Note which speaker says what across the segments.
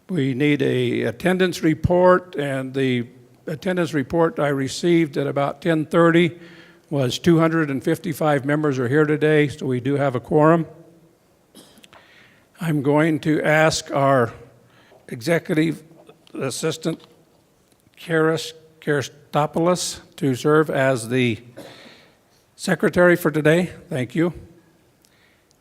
Speaker 1: We need a attendance report, and the attendance report I received at about 10:30 was 255 members are here today, so we do have a quorum. I'm going to ask our executive assistant, Karistopoulos, to serve as the secretary for today. Thank you.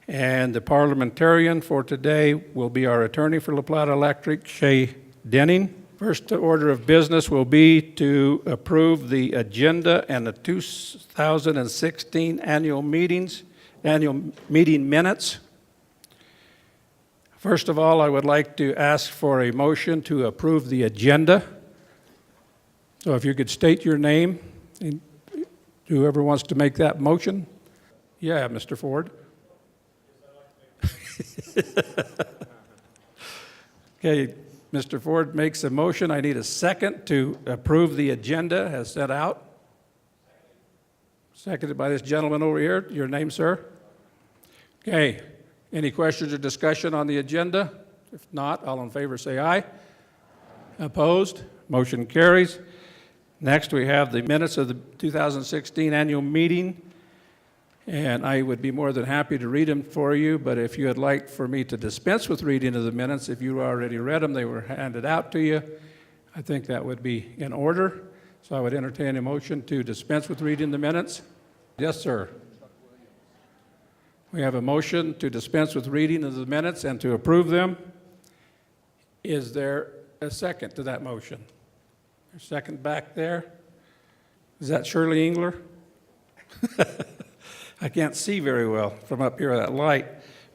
Speaker 1: And the parliamentarian for today will be our attorney for La Plata Electric, Shay Denning. First order of business will be to approve the agenda and the 2016 annual meeting minutes. First of all, I would like to ask for a motion to approve the agenda. So if you could state your name, and whoever wants to make that motion. Yeah, Mr. Ford. Okay, Mr. Ford makes a motion. I need a second to approve the agenda as set out. Seconded by this gentleman over here. Your name, sir? Okay. Any questions or discussion on the agenda? If not, all in favor say aye. Opposed? Motion carries. Next, we have the minutes of the 2016 annual meeting. And I would be more than happy to read them for you, but if you would like for me to dispense with reading of the minutes, if you already read them, they were handed out to you, I think that would be in order. So I would entertain a motion to dispense with reading the minutes. Yes, sir. We have a motion to dispense with reading of the minutes and to approve them. Is there a second to that motion? A second back there? Is that Shirley Engler? I can't see very well from up here with that light,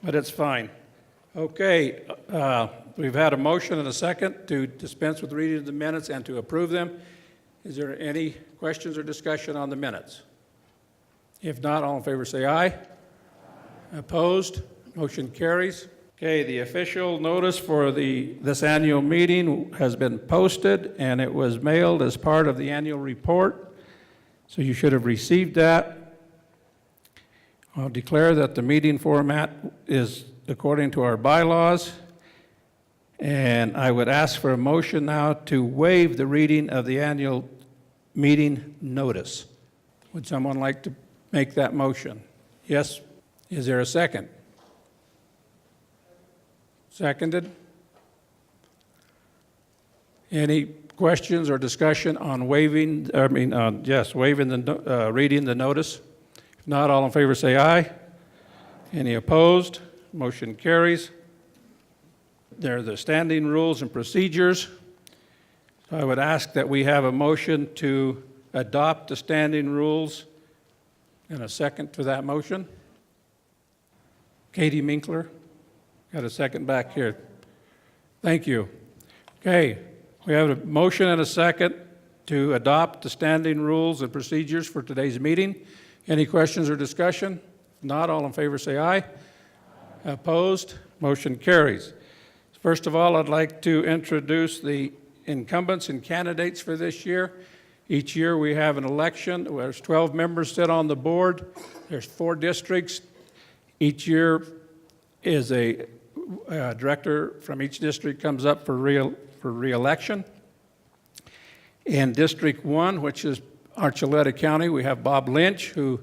Speaker 1: but it's fine. Okay, we've had a motion and a second to dispense with reading of the minutes and to approve them. Is there any questions or discussion on the minutes? If not, all in favor say aye. Opposed? Motion carries. Okay, the official notice for this annual meeting has been posted, and it was mailed as part of the annual report, so you should have received that. I'll declare that the meeting format is according to our bylaws, and I would ask for a motion now to waive the reading of the annual meeting notice. Would someone like to make that motion? Yes. Is there a second? Seconded. Any questions or discussion on waiving the reading the notice? If not, all in favor say aye. Any opposed? Motion carries. There are the standing rules and procedures. So I would ask that we have a motion to adopt the standing rules and a second to that motion. Katie Minkler, got a second back here. Thank you. Okay, we have a motion and a second to adopt the standing rules and procedures for today's meeting. Any questions or discussion? If not, all in favor say aye. Opposed? Motion carries. First of all, I'd like to introduce the incumbents and candidates for this year. Each year we have an election. There's 12 members sit on the board. There's 4 districts. Each year is a director from each district comes up for re-election. In District 1, which is Archuleta County, we have Bob Lynch, who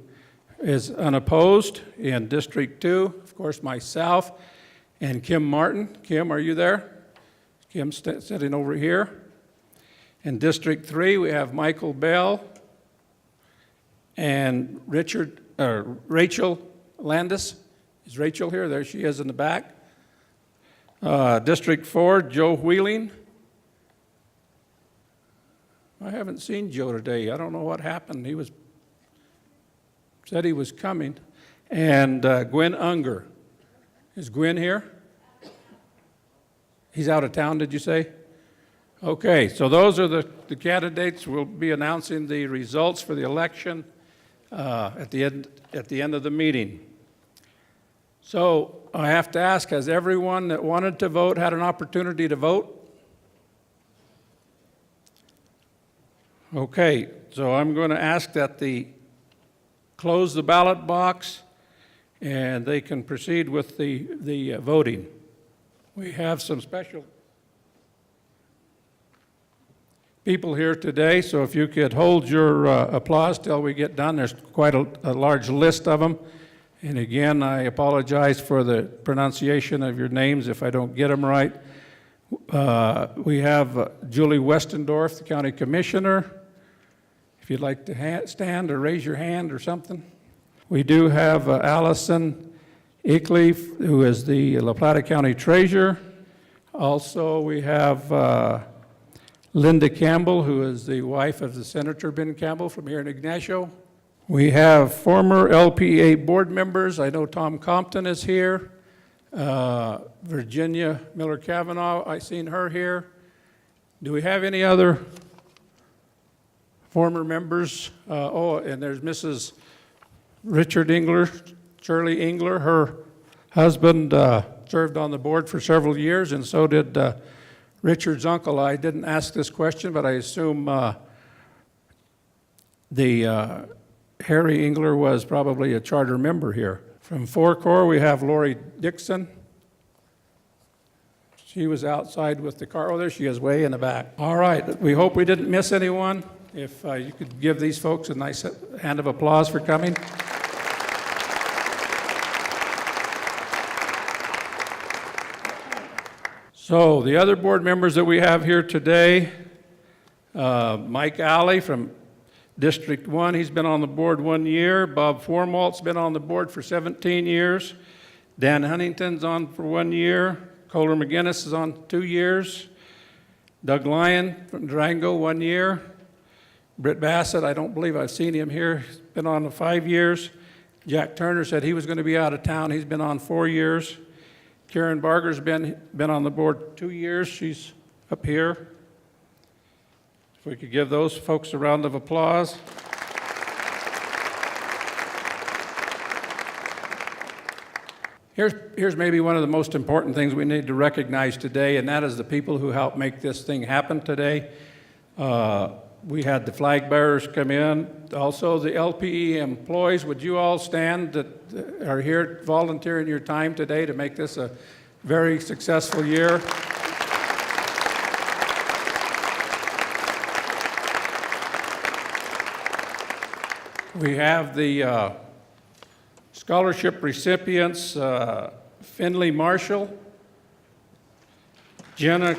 Speaker 1: is unopposed. In District 2, of course, myself and Kim Martin. Kim, are you there? Kim's sitting over here. In District 3, we have Michael Bell and Rachel Landis. Is Rachel here? There she is in the back. District 4, Joe Wheeling. I haven't seen Joe today. I don't know what happened. He said he was coming. And Gwen Unger. Is Gwen here? He's out of town, did you say? Okay, so those are the candidates. We'll be announcing the results for the election at the end of the meeting. So I have to ask, has everyone that wanted to vote had an opportunity to vote? Okay, so I'm going to ask that close the ballot box and they can proceed with the voting. We have some special people here today, so if you could hold your applause till we get done. There's quite a large list of them. And again, I apologize for the pronunciation of your names if I don't get them right. We have Julie Westendorf, the County Commissioner. If you'd like to stand or raise your hand or something. We do have Allison Ickley, who is the La Plata County Treasurer. Also, we have Linda Campbell, who is the wife of the Senator Ben Campbell from here in Ignacio. We have former LPEA board members. I know Tom Compton is here. Virginia Miller Cavanaugh, I seen her here. Do we have any other former members? And there's Mrs. Richard Engler, Shirley Engler. Her husband served on the board for several years, and so did Richard's uncle. I didn't ask this question, but I assume Harry Engler was probably a charter member here. From Four Corps, we have Lori Dixon. She was outside with the car. Oh, there she is, way in the back. All right, we hope we didn't miss anyone. If you could give these folks a nice hand of applause for coming. So the other board members that we have here today, Mike Alley from District 1, he's been on the board 1 year. Bob Formalt's been on the board for 17 years. Dan Huntington's on for 1 year. Kohler McGinnis is on 2 years. Doug Lyon from Durango, 1 year. Britt Bassett, I don't believe I've seen him here. He's been on 5 years. Jack Turner said he was going to be out of town. He's been on 4 years. Karen Barger's been on the board 2 years. She's up here. If we could give those folks a round of applause. Here's maybe one of the most important things we need to recognize today, and that is the people who helped make this thing happen today. We had the flag bearers come in. Also, the LPE employees, would you all stand that are here volunteering your time today to make this a very successful year? We have the scholarship recipients, Finley Marshall, Jenna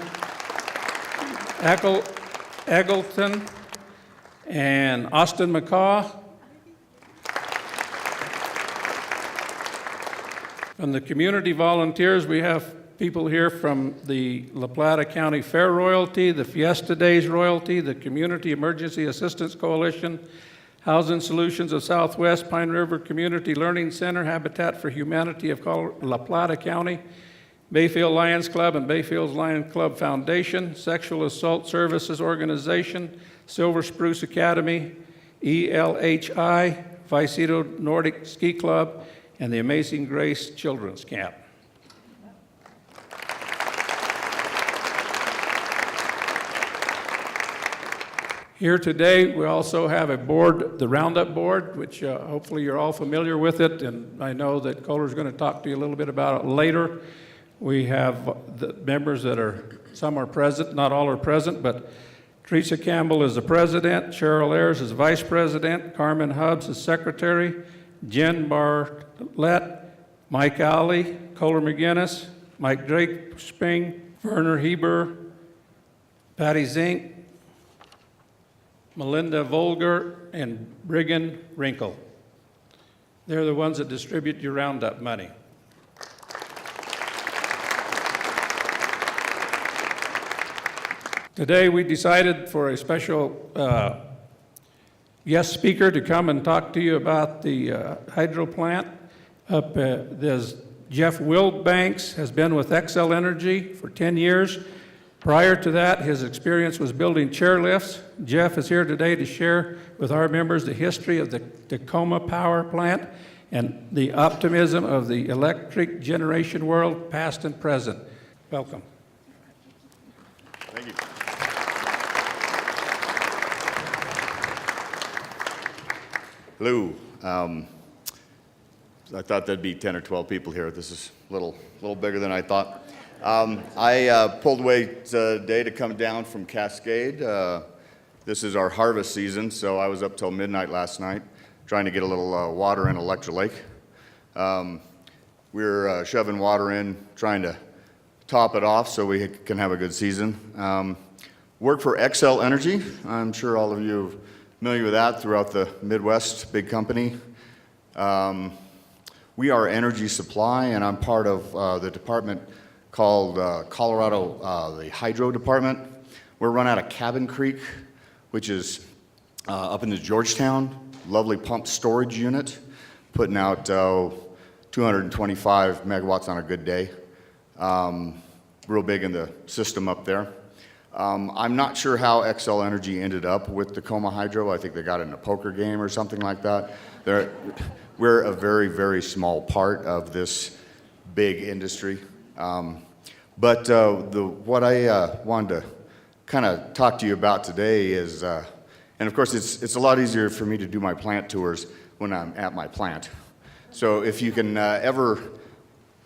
Speaker 1: Eggleton, and Austin McCaw. From the community volunteers, we have people here from the La Plata County Fair Royalty, the Fiesta Days Royalty, the Community Emergency Assistance Coalition, Housing Solutions of Southwest, Pine River Community Learning Center, Habitat for Humanity of La Plata County, Bayfield Lions Club and Bayfield Lions Club Foundation, Sexual Assault Services Organization, Silver Spruce Academy, ELHI, Vicedo Nordic Ski Club, and the Amazing Grace Children's Camp. Here today, we also have a board, the Roundup Board, which hopefully you're all familiar with it, and I know that Kohler's going to talk to you a little bit about it later. We have the members that are, some are present, not all are present, but Teresa Campbell is the president, Cheryl Ayers is vice president, Carmen Hubbs is secretary, Jen Bartlett, Mike Alley, Kohler McGinnis, Mike Drake Spring, Werner Heber, Patty Zink, Melinda Volger, and Brigham Wrinkle. They're the ones that distribute your Roundup money. Today we decided for a special guest speaker to come and talk to you about the hydro plant. There's Jeff Wilbanks, has been with Xcel Energy for 10 years. Prior to that, his experience was building chairlifts. Jeff is here today to share with our members the history of the Tacoma Power Plant and the optimism of the electric generation world, past and present. Welcome.
Speaker 2: Thank you. Hello. I thought there'd be 10 or 12 people here. This is a little bigger than I thought. I pulled away today to come down from Cascade. This is our harvest season, so I was up till midnight last night trying to get a little water in Electrolyte. We're shoving water in, trying to top it off so we can have a good season. Work for XL Energy. I'm sure all of you are familiar with that throughout the Midwest, big company. We are energy supply, and I'm part of the department called Colorado, the Hydro Department. We're run out of Cabin Creek, which is up in the Georgetown, lovely pump storage unit, putting out 225 megawatts on a good day. Real big in the system up there. I'm not sure how XL Energy ended up with Tacoma Hydro. I think they got it in a poker game or something like that. We're a very, very small part of this big industry. What I wanted to kind of talk to you about today is, and of course it's a lot easier for me to do my plant tours when I'm at my plant. So if you can ever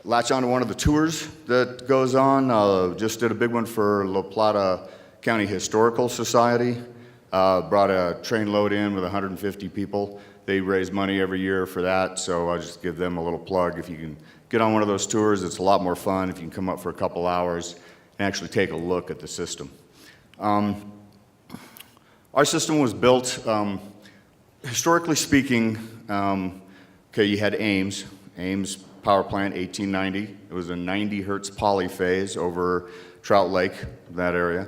Speaker 2: latch on to one of the tours that goes on, just did a big one for La Plata County Historical Society, brought a train load in with 150 people. They raise money every year for that, so I'll just give them a little plug. If you can get on one of those tours, it's a lot more fun if you can come up for a couple hours and actually take a look at the system. Our system was built, historically speaking, you had Ames power plant, 1890. It was a 90 hertz polyphase over Trout Lake, that area.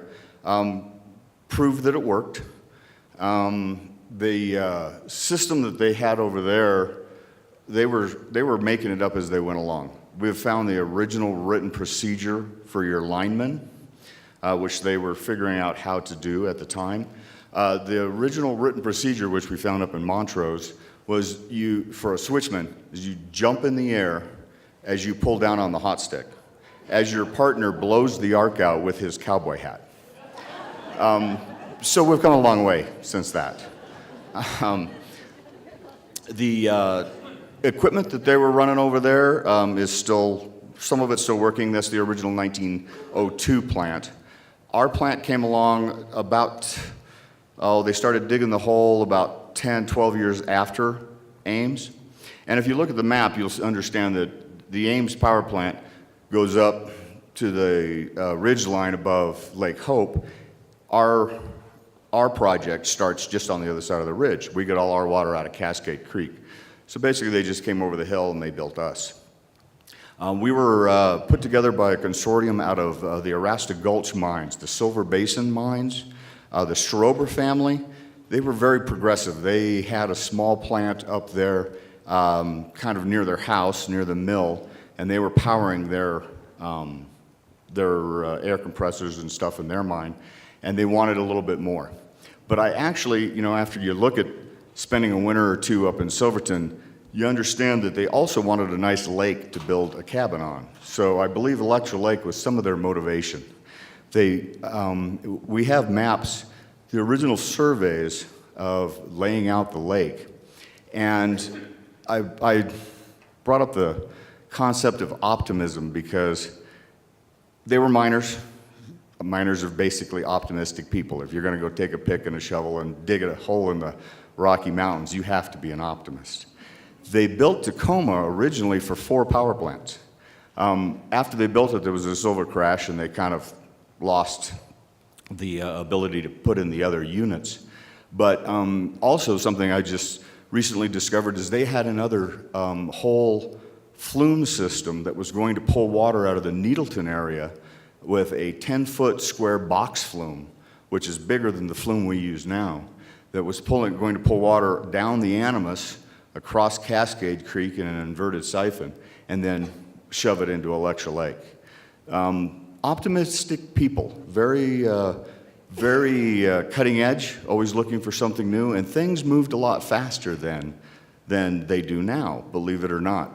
Speaker 2: Proved that it worked. The system that they had over there, they were making it up as they went along. We've found the original written procedure for your linemen, which they were figuring out how to do at the time. The original written procedure, which we found up in Montrose, was for a switchman, is you jump in the air as you pull down on the hot stick, as your partner blows the arc out with his cowboy hat. So we've come a long way since that. The equipment that they were running over there is still, some of it's still working. That's the original 1902 plant. Our plant came along about, they started digging the hole about 10, 12 years after Ames. And if you look at the map, you'll understand that the Ames power plant goes up to the ridge line above Lake Hope. Our project starts just on the other side of the ridge. We get all our water out of Cascade Creek. So basically they just came over the hill and they built us. We were put together by a consortium out of the Arasta Gulch mines, the Silver Basin mines, the Schrober family. They were very progressive. They had a small plant up there kind of near their house, near the mill, and they were powering their air compressors and stuff in their mine, and they wanted a little bit more. But I actually, after you look at spending a winter or two up in Silverton, you understand that they also wanted a nice lake to build a cabin on. So I believe Electra Lake was some of their motivation. We have maps, the original surveys of laying out the lake. And I brought up the concept of optimism because they were miners. Miners are basically optimistic people. If you're going to go take a pick and a shovel and dig a hole in the Rocky Mountains, you have to be an optimist. They built Tacoma originally for 4 power plants. After they built it, there was a silver crash, and they kind of lost the ability to put in the other units. But also something I just recently discovered is they had another whole flume system that was going to pull water out of the Needleton area with a 10-foot square box flume, which is bigger than the flume we use now, that was going to pull water down the Animas across Cascade Creek in an inverted siphon, and then shove it into Electra Lake. Optimistic people, very cutting edge, always looking for something new, and things moved a lot faster than they do now, believe it or not.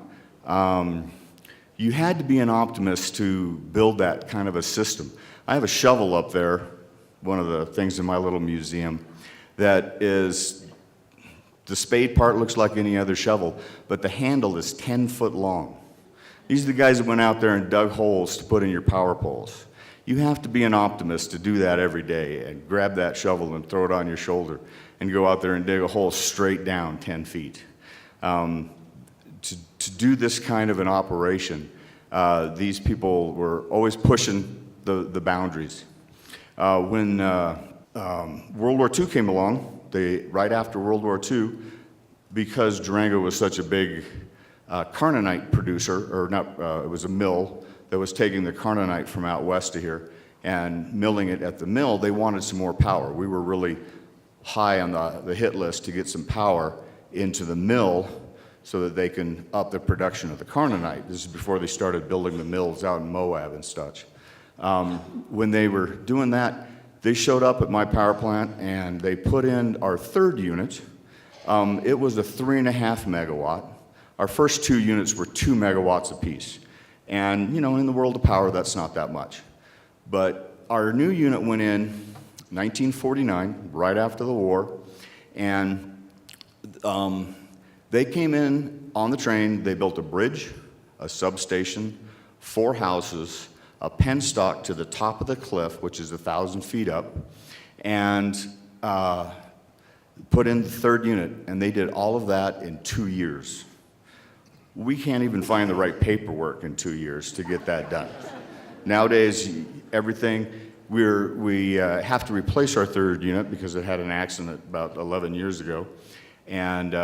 Speaker 2: You had to be an optimist to build that kind of a system. I have a shovel up there, one of the things in my little museum, that is, the spade part looks like any other shovel, but the handle is 10 foot long. These are the guys that went out there and dug holes to put in your power poles. You have to be an optimist to do that every day and grab that shovel and throw it on your shoulder and go out there and dig a hole straight down 10 feet. To do this kind of an operation, these people were always pushing the boundaries. When World War II came along, right after World War II, because Durango was such a big carnonite producer, or not, it was a mill that was taking the carnonite from out west to here and milling it at the mill, they wanted some more power. We were really high on the hit list to get some power into the mill so that they can up the production of the carnonite. This is before they started building the mills out in Moab and such. When they were doing that, they showed up at my power plant and they put in our third unit. It was a 3.5 megawatt. Our first two units were 2 megawatts apiece. And, you know, in the world of power, that's not that much. But our new unit went in 1949, right after the war, and they came in on the train. They built a bridge, a substation, 4 houses, a penstock to the top of the cliff, which is 1,000 feet up, and put in the third unit, and they did all of that in 2 years. We can't even find the right paperwork in 2 years to get that done. Nowadays, everything, we have to replace our third unit because it had an accident about 11 years ago, and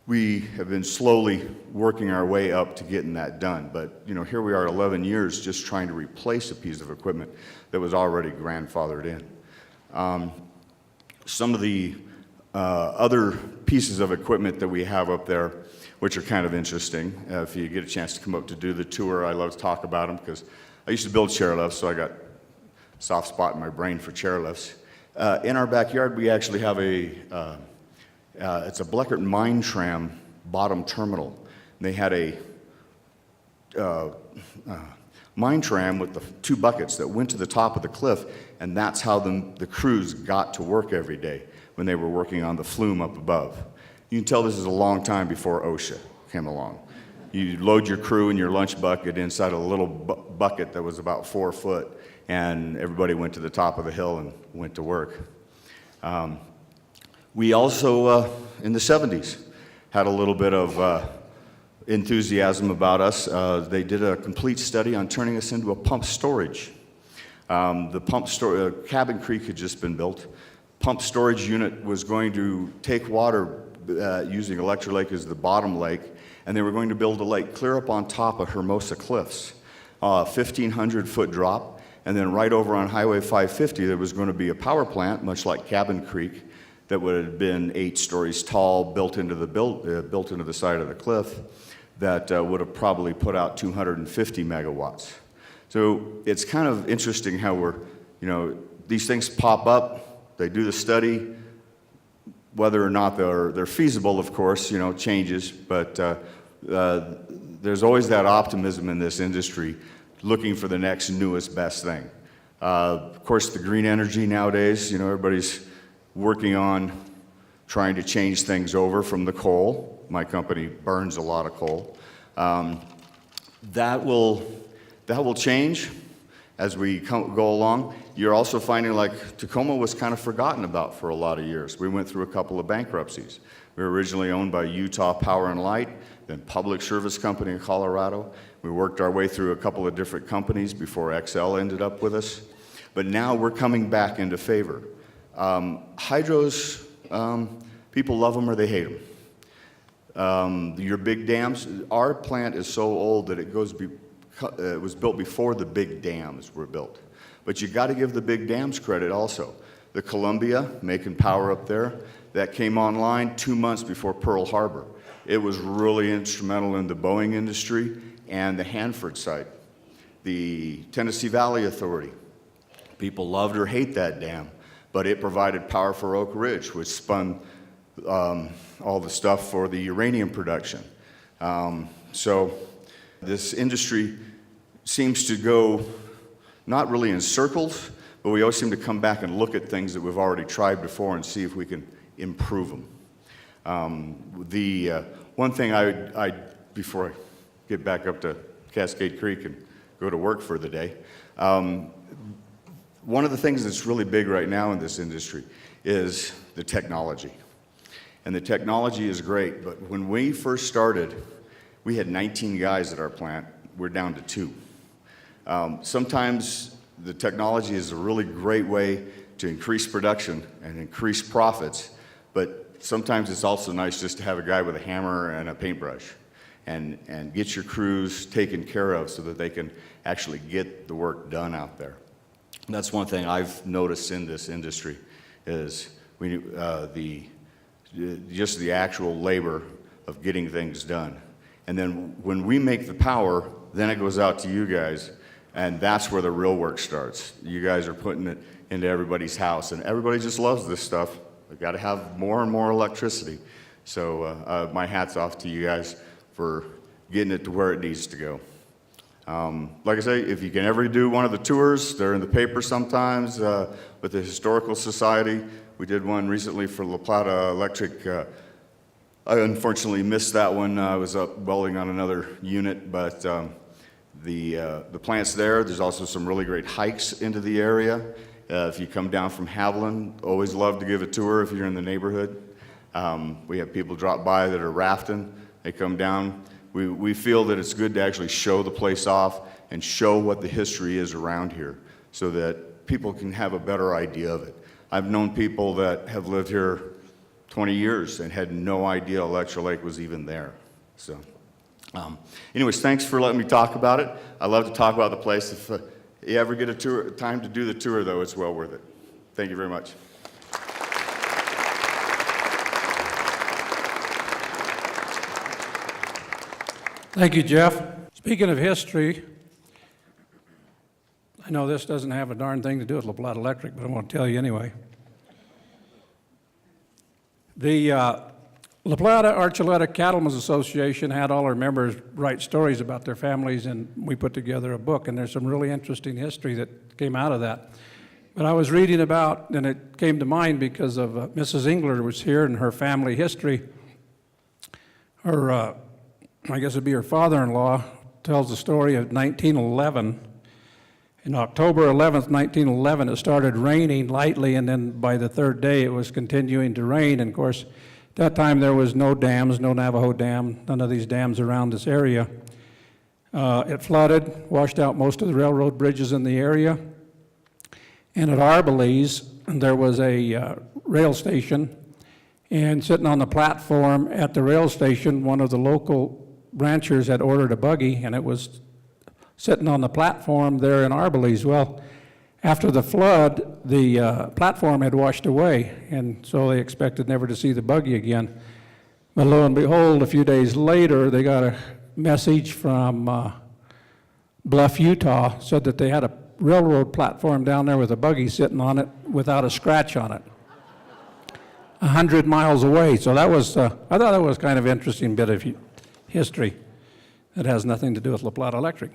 Speaker 2: we have been slowly working our way up to getting that done. But, you know, here we are 11 years just trying to replace a piece of equipment that was already grandfathered in. Some of the other pieces of equipment that we have up there, which are kind of interesting. If you get a chance to come up to do the tour, I love to talk about them because I used to build chairlifts, so I got a soft spot in my brain for chairlifts. In our backyard, we actually have it's a Bleckert mine tram bottom terminal. They had a mine tram with the 2 buckets that went to the top of the cliff, and that's how the crews got to work every day when they were working on the flume up above. You can tell this is a long time before OSHA came along. You load your crew in your lunch bucket inside a little bucket that was about 4 foot, and everybody went to the top of the hill and went to work. We also, in the 70s, had a little bit of enthusiasm about us. They did a complete study on turning us into a pump storage. Cabin Creek had just been built. Pump storage unit was going to take water using Electrolake as the bottom lake, and they were going to build a lake clear up on top of Hermosa Cliffs, 1,500-foot drop, and then right over on Highway 550 there was going to be a power plant, much like Cabin Creek, that would have been 8 stories tall, built into the side of the cliff, that would have probably put out 250 megawatts. So it's kind of interesting how these things pop up, they do the study. Whether or not they're feasible, of course, changes, but there's always that optimism in this industry, looking for the next newest best thing. Of course, the green energy nowadays, everybody's working on trying to change things over from the coal. My company burns a lot of coal. That will change as we go along. You're also finding like Tacoma was kind of forgotten about for a lot of years. We went through a couple of bankruptcies. We were originally owned by Utah Power and Light, then Public Service Company in Colorado. We worked our way through a couple of different companies before XL ended up with us. But now we're coming back into favor. Hydros, people love them or they hate them. Your big dams, our plant is so old that it was built before the big dams were built. But you got to give the big dams credit also. The Columbia, making power up there, that came online 2 months before Pearl Harbor. It was really instrumental in the Boeing industry and the Hanford site. The Tennessee Valley Authority, people loved or hate that dam, but it provided power for Oak Ridge, which spun all the stuff for the uranium production. So this industry seems to go not really in circles, but we always seem to come back and look at things that we've already tried before and see if we can improve them. The one thing before I get back up to Cascade Creek and go to work for the day, One of the things that's really big right now in this industry is the technology. And the technology is great, but when we first started, we had 19 guys at our plant. We're down to 2. Sometimes the technology is a really great way to increase production and increase profits, but sometimes it's also nice just to have a guy with a hammer and a paintbrush and get your crews taken care of so that they can actually get the work done out there. And that's one thing I've noticed in this industry is just the actual labor of getting things done. And then when we make the power, then it goes out to you guys, and that's where the real work starts. You guys are putting it into everybody's house, and everybody just loves this stuff. We've got to have more and more electricity. So my hat's off to you guys for getting it to where it needs to go. Like I say, if you can ever do one of the tours, they're in the paper sometimes with the Historical Society. We did one recently for La Plata Electric. I unfortunately missed that one. I was up welding on another unit, but the plant's there. There's also some really great hikes into the area. If you come down from Haviland, always love to give a tour if you're in the neighborhood. We have people drop by that are rafting. They come down. We feel that it's good to actually show the place off and show what the history is around here so that people can have a better idea of it. I've known people that have lived here 20 years and had no idea Electra Lake was even there. So, anyways, thanks for letting me talk about it. I love to talk about the place. If you ever get a time to do the tour, though, it's well worth it. Thank you very much.
Speaker 1: Thank you, Jeff. Speaking of history, I know this doesn't have a darn thing to do with La Plata Electric, but I'm going to tell you anyway. The La Plata Archuleta Cattlemen's Association had all our members write stories about their families, and we put together a book, and there's some really interesting history that came out of that. But I was reading about, and it came to mind because of Mrs. Engler was here and her family history. Her, I guess it'd be her father-in-law, tells the story of 1911. In October 11th, 1911, it started raining lightly, and then by the third day it was continuing to rain. And of course, at that time there was no dams, no Navajo Dam, none of these dams around this area. It flooded, washed out most of the railroad bridges in the area. And at Arbalese, there was a rail station, and sitting on the platform at the rail station, one of the local ranchers had ordered a buggy, and it was sitting on the platform there in Arbalese. Well, after the flood, the platform had washed away, and so they expected never to see the buggy again. But lo and behold, a few days later, they got a message from Bluff, Utah, said that they had a railroad platform down there with a buggy sitting on it without a scratch on it, 100 miles away. So that was, I thought that was kind of interesting bit of history that has nothing to do with La Plata Electric.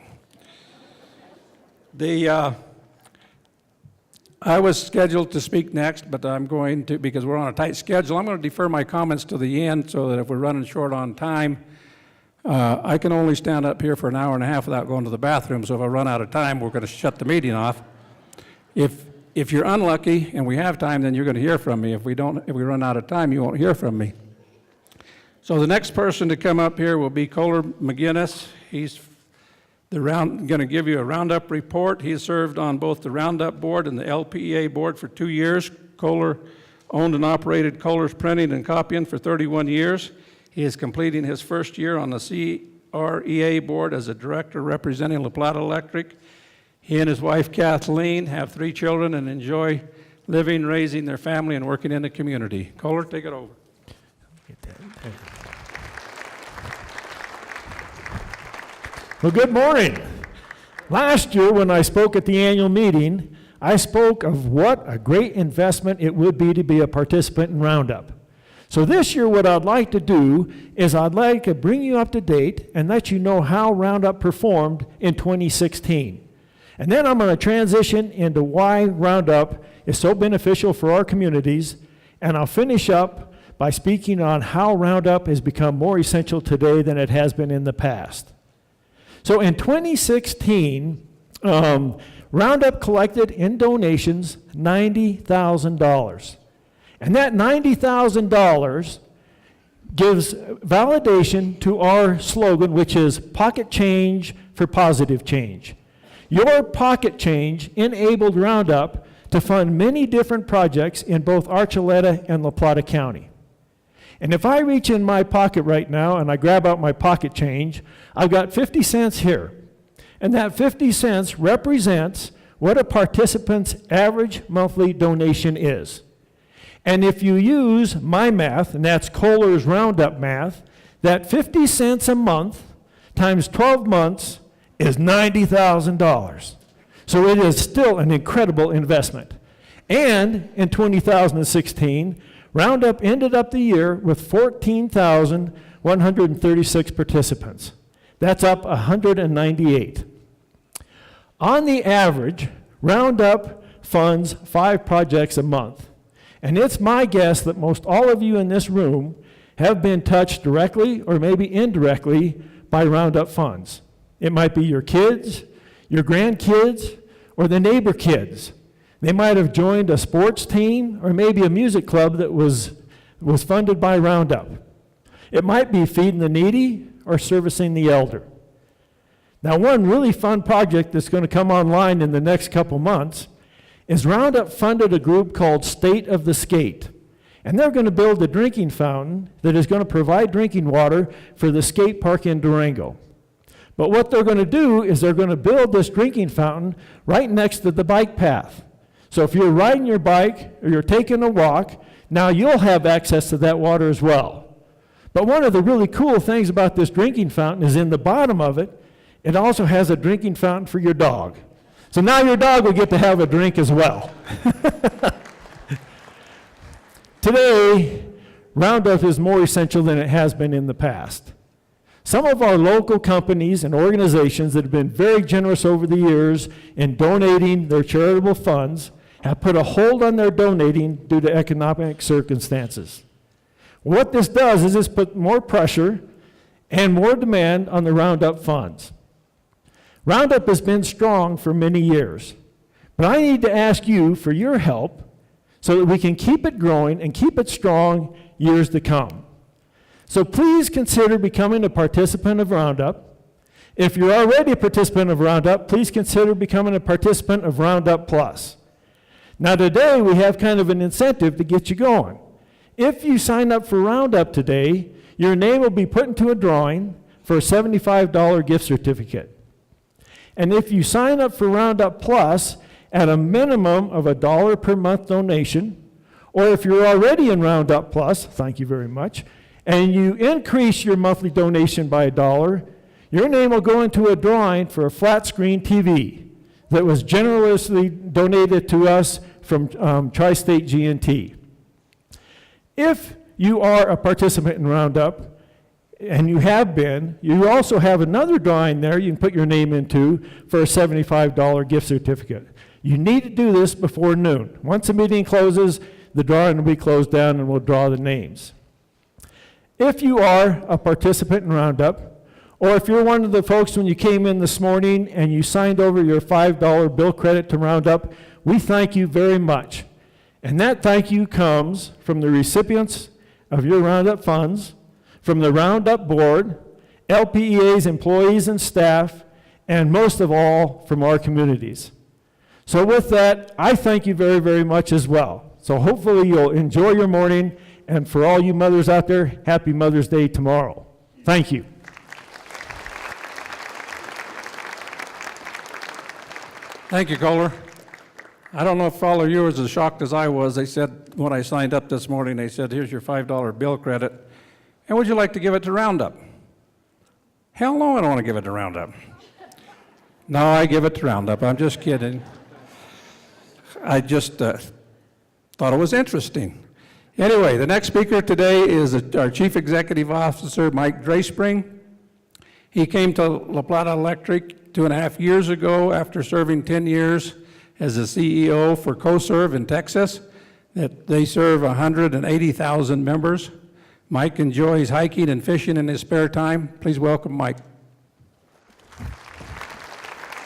Speaker 1: I was scheduled to speak next, but I'm going to, because we're on a tight schedule, I'm going to defer my comments to the end so that if we're running short on time, I can only stand up here for an hour and a half without going to the bathroom, so if I run out of time, we're going to shut the meeting off. If you're unlucky and we have time, then you're going to hear from me. If we run out of time, you won't hear from me. So the next person to come up here will be Kohler McGinnis. He's going to give you a Roundup report. He served on both the Roundup board and the LPEA board for 2 years. Kohler owned and operated Kohler's Printing and Copying for 31 years. He is completing his first year on the CREA board as a director representing La Plata Electric. He and his wife Kathleen have 3 children and enjoy living, raising their family, and working in the community. Kohler, take it over.
Speaker 3: Well, good morning. Last year when I spoke at the annual meeting, I spoke of what a great investment it would be to be a participant in Roundup. So this year what I'd like to do is I'd like to bring you up to date and let you know how Roundup performed in 2016. And then I'm going to transition into why Roundup is so beneficial for our communities, and I'll finish up by speaking on how Roundup has become more essential today than it has been in the past. So in 2016, Roundup collected in donations $90,000. And that $90,000 gives validation to our slogan, which is pocket change for positive change. Your pocket change enabled Roundup to fund many different projects in both Archuleta and La Plata County. And if I reach in my pocket right now and I grab out my pocket change, I've got 50 cents here. And that 50 cents represents what a participant's average monthly donation is. And if you use my math, and that's Kohler's Roundup math, that 50 cents a month times 12 months is $90,000. So it is still an incredible investment. And in 2016, Roundup ended up the year with 14,136 participants. That's up 198. On the average, Roundup funds 5 projects a month. And it's my guess that most all of you in this room have been touched directly or maybe indirectly by Roundup funds. It might be your kids, your grandkids, or the neighbor kids. They might have joined a sports team or maybe a music club that was funded by Roundup. It might be feeding the needy or servicing the elder. Now, one really fun project that's going to come online in the next couple months is Roundup funded a group called State of the Skate. And they're going to build a drinking fountain that is going to provide drinking water for the skate park in Durango. But what they're going to do is they're going to build this drinking fountain right next to the bike path. So if you're riding your bike or you're taking a walk, now you'll have access to that water as well. But one of the really cool things about this drinking fountain is in the bottom of it, it also has a drinking fountain for your dog. So now your dog will get to have a drink as well. Today, Roundup is more essential than it has been in the past. Some of our local companies and organizations that have been very generous over the years in donating their charitable funds have put a hold on their donating due to economic circumstances. What this does is this put more pressure and more demand on the Roundup funds. Roundup has been strong for many years, but I need to ask you for your help so that we can keep it growing and keep it strong years to come. So please consider becoming a participant of Roundup. If you're already a participant of Roundup, please consider becoming a participant of Roundup Plus. Now today we have kind of an incentive to get you going. If you sign up for Roundup today, your name will be put into a drawing for a $75 gift certificate. And if you sign up for Roundup Plus at a minimum of $1 per month donation, or if you're already in Roundup Plus, thank you very much, and you increase your monthly donation by $1, your name will go into a drawing for a flat screen TV that was generously donated to us from Tri-State G&T. If you are a participant in Roundup, and you have been, you also have another drawing there you can put your name into for a $75 gift certificate. You need to do this before noon. Once the meeting closes, the drawing will be closed down and we'll draw the names. If you are a participant in Roundup, or if you're one of the folks when you came in this morning and you signed over your $5 bill credit to Roundup, we thank you very much. And that thank you comes from the recipients of your Roundup funds, from the Roundup Board, LPEA's employees and staff, and most of all, from our communities. So with that, I thank you very, very much as well. So hopefully you'll enjoy your morning, and for all you mothers out there, happy Mother's Day tomorrow. Thank you.
Speaker 1: Thank you, Kohler. I don't know if all of you were as shocked as I was. They said, when I signed up this morning, they said, here's your $5 bill credit. And would you like to give it to Roundup? Hell no, I don't want to give it to Roundup. No, I give it to Roundup. I'm just kidding. I just thought it was interesting. Anyway, the next speaker today is our Chief Executive Officer, Mike Drayspring. He came to La Plata Electric 2.5 years ago after serving 10 years as the CEO for CoServe in Texas. That they serve 180,000 members. Mike enjoys hiking and fishing in his spare time. Please welcome Mike.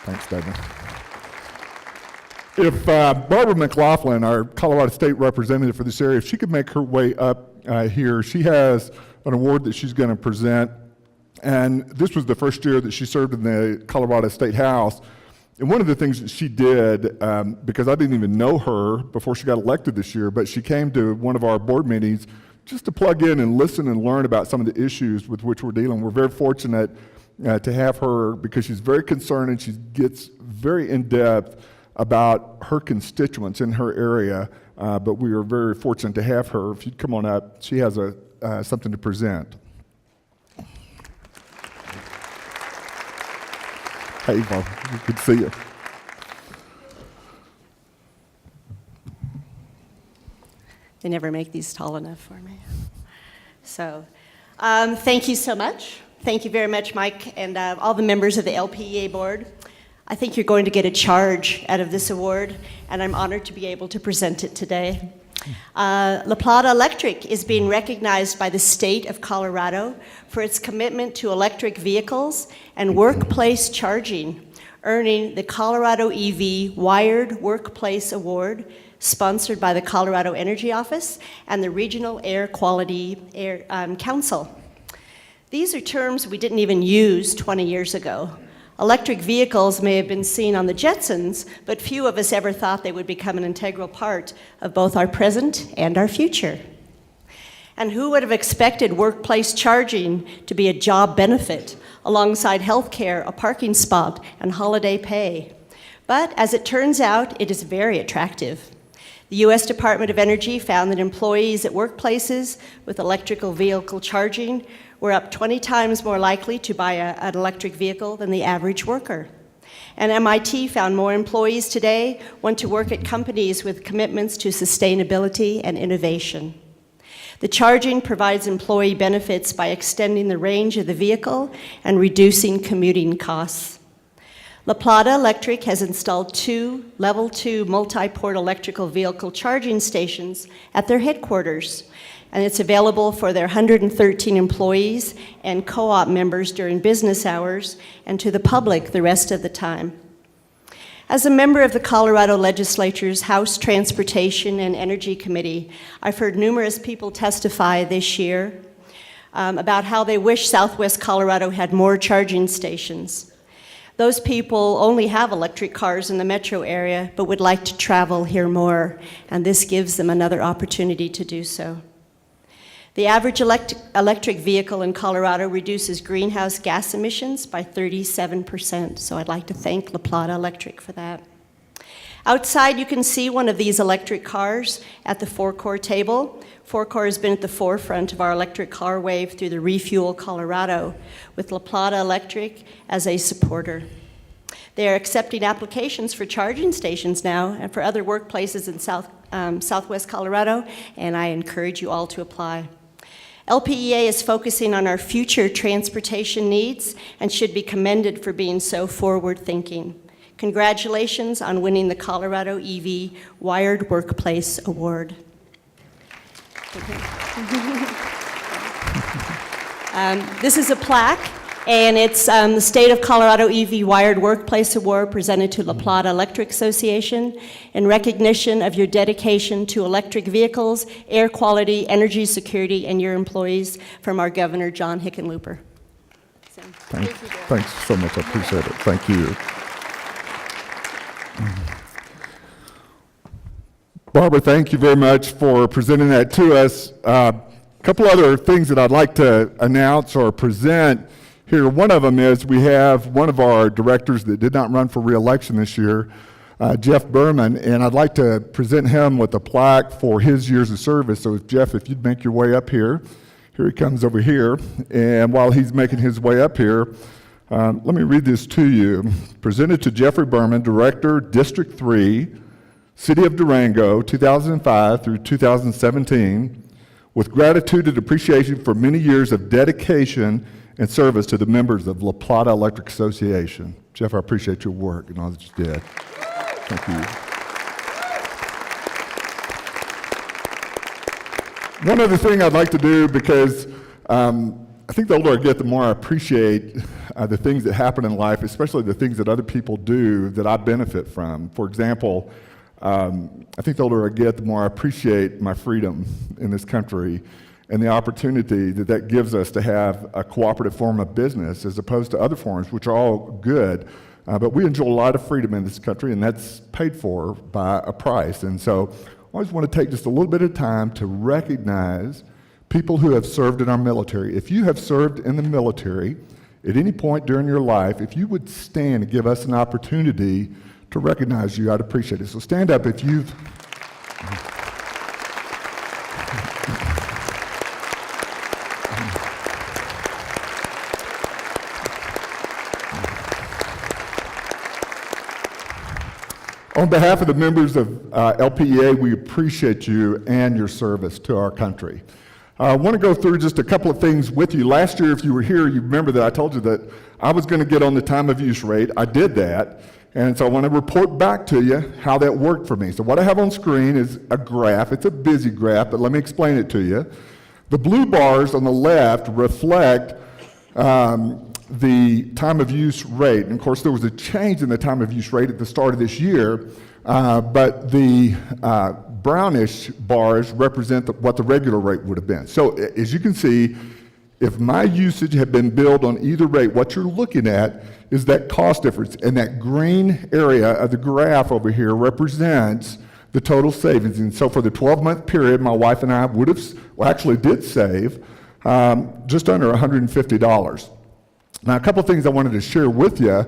Speaker 4: Thanks, Douglas. If Barbara McLaughlin, our Colorado State representative for this area, if she could make her way up here, she has an award that she's going to present. And this was the first year that she served in the Colorado State House. And one of the things that she did, because I didn't even know her before she got elected this year, but she came to one of our board meetings just to plug in and listen and learn about some of the issues with which we're dealing. We're very fortunate to have her because she's very concerned and she gets very in-depth about her constituents in her area, but we are very fortunate to have her. If you'd come on up, she has something to present. Hey, Bob, good to see you.
Speaker 5: They never make these tall enough for me. So, thank you so much. Thank you very much, Mike, and all the members of the LPEA board. I think you're going to get a charge out of this award, and I'm honored to be able to present it today. La Plata Electric is being recognized by the state of Colorado for its commitment to electric vehicles and workplace charging, earning the Colorado EV Wired Workplace Award, sponsored by the Colorado Energy Office and the Regional Air Quality Council. These are terms we didn't even use 20 years ago. Electric vehicles may have been seen on the Jetsons, but few of us ever thought they would become an integral part of both our present and our future. And who would have expected workplace charging to be a job benefit alongside healthcare, a parking spot, and holiday pay? But as it turns out, it is very attractive. The U.S. Department of Energy found that employees at workplaces with electrical vehicle charging were up 20 times more likely to buy an electric vehicle than the average worker. And MIT found more employees today want to work at companies with commitments to sustainability and innovation. The charging provides employee benefits by extending the range of the vehicle and reducing commuting costs. La Plata Electric has installed 2 Level 2 multi-port electrical vehicle charging stations at their headquarters, and it's available for their 113 employees and co-op members during business hours and to the public the rest of the time. As a member of the Colorado Legislature's House Transportation and Energy Committee, I've heard numerous people testify this year about how they wish Southwest Colorado had more charging stations. Those people only have electric cars in the metro area, but would like to travel here more, and this gives them another opportunity to do so. The average electric vehicle in Colorado reduces greenhouse gas emissions by 37%, so I'd like to thank La Plata Electric for that. Outside, you can see one of these electric cars at the Four-Core table. Four-Core has been at the forefront of our electric car wave through the Refuel Colorado, with La Plata Electric as a supporter. They are accepting applications for charging stations now and for other workplaces in Southwest Colorado, and I encourage you all to apply. LPEA is focusing on our future transportation needs and should be commended for being so forward-thinking. Congratulations on winning the Colorado EV Wired Workplace Award. This is a plaque, and it's the State of Colorado EV Wired Workplace Award presented to La Plata Electric Association in recognition of your dedication to electric vehicles, air quality, energy security, and your employees, from our Governor, John Hickenlooper. So,
Speaker 4: Thanks so much. I appreciate it. Thank you. Barbara, thank you very much for presenting that to us. A couple other things that I'd like to announce or present here. One of them is we have one of our directors that did not run for re-election this year, Jeff Berman, and I'd like to present him with a plaque for his years of service. So Jeff, if you'd make your way up here. Here he comes over here, and while he's making his way up here, let me read this to you. Presented to Jeffrey Berman, Director, District 3, City of Durango, 2005 through 2017, with gratitude and appreciation for many years of dedication and service to the members of La Plata Electric Association. Jeff, I appreciate your work and all that you did. Thank you. One other thing I'd like to do, because I think the older I get, the more I appreciate the things that happen in life, especially the things that other people do that I benefit from. For example, I think the older I get, the more I appreciate my freedom in this country and the opportunity that that gives us to have a cooperative form of business as opposed to other forms, which are all good. But we enjoy a lot of freedom in this country, and that's paid for by a price. And so I always want to take just a little bit of time to recognize people who have served in our military. If you have served in the military at any point during your life, if you would stand and give us an opportunity to recognize you, I'd appreciate it. So stand up if you've... On behalf of the members of LPEA, we appreciate you and your service to our country. I want to go through just a couple of things with you. Last year, if you were here, you remember that I told you that I was going to get on the time of use rate. I did that, and so I want to report back to you how that worked for me. So what I have on screen is a graph. It's a busy graph, but let me explain it to you. The blue bars on the left reflect the time of use rate. And of course, there was a change in the time of use rate at the start of this year, but the brownish bars represent what the regular rate would have been. So as you can see, if my usage had been billed on either rate, what you're looking at is that cost difference. And that green area of the graph over here represents the total savings. And so for the 12-month period, my wife and I would have, well, actually did save just under $150. Now, a couple of things I wanted to share with you,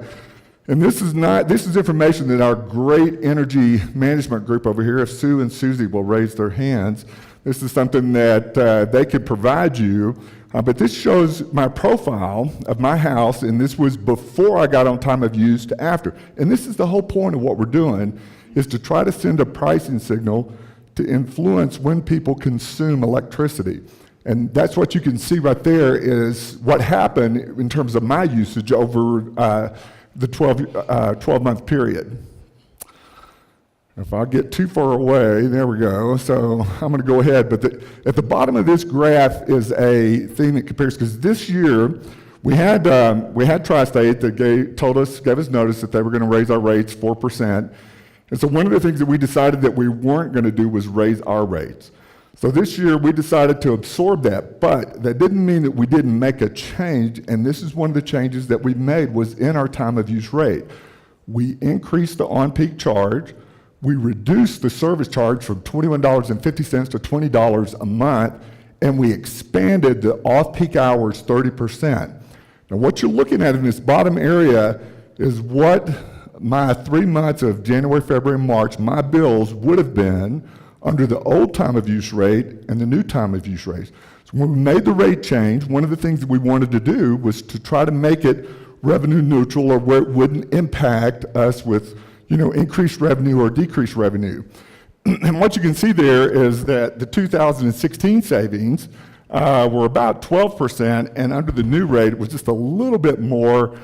Speaker 4: and this is information that our great energy management group over here, if Sue and Susie will raise their hands, this is something that they could provide you, but this shows my profile of my house, and this was before I got on time of use to after. And this is the whole point of what we're doing, is to try to send a pricing signal to influence when people consume electricity. And that's what you can see right there is what happened in terms of my usage over the 12-month period. If I get too far away, there we go. So I'm going to go ahead. But at the bottom of this graph is a thing that compares, because this year we had Tri-State that gave us notice that they were going to raise our rates 4%. And so one of the things that we decided that we weren't going to do was raise our rates. So this year we decided to absorb that, but that didn't mean that we didn't make a change, and this is one of the changes that we made was in our time of use rate. We increased the on-peak charge, we reduced the service charge from $21.50 to $20 a month, and we expanded the off-peak hours 30%. Now what you're looking at in this bottom area is what my 3 months of January, February, and March, my bills would have been under the old time of use rate and the new time of use rate. So when we made the rate change, one of the things that we wanted to do was to try to make it revenue neutral, or where it wouldn't impact us with, increased revenue or decreased revenue. And what you can see there is that the 2016 savings were about 12%, and under the new rate it was just a little bit more,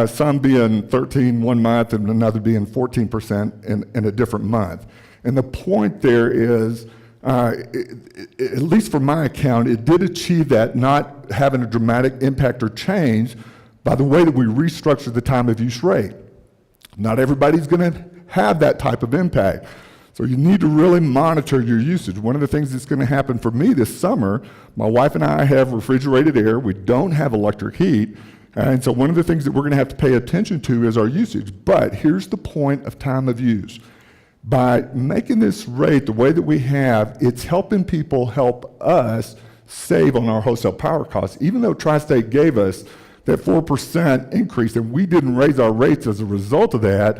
Speaker 4: some being 13 one month and another being 14% in a different month. And the point there is, at least for my account, it did achieve that, not having a dramatic impact or change by the way that we restructured the time of use rate. Not everybody's going to have that type of impact. So you need to really monitor your usage. One of the things that's going to happen for me this summer, my wife and I have refrigerated air. We don't have electric heat. And so one of the things that we're going to have to pay attention to is our usage. But here's the point of time of use. By making this rate the way that we have, it's helping people help us save on our wholesale power costs. Even though Tri-State gave us that 4% increase and we didn't raise our rates as a result of that,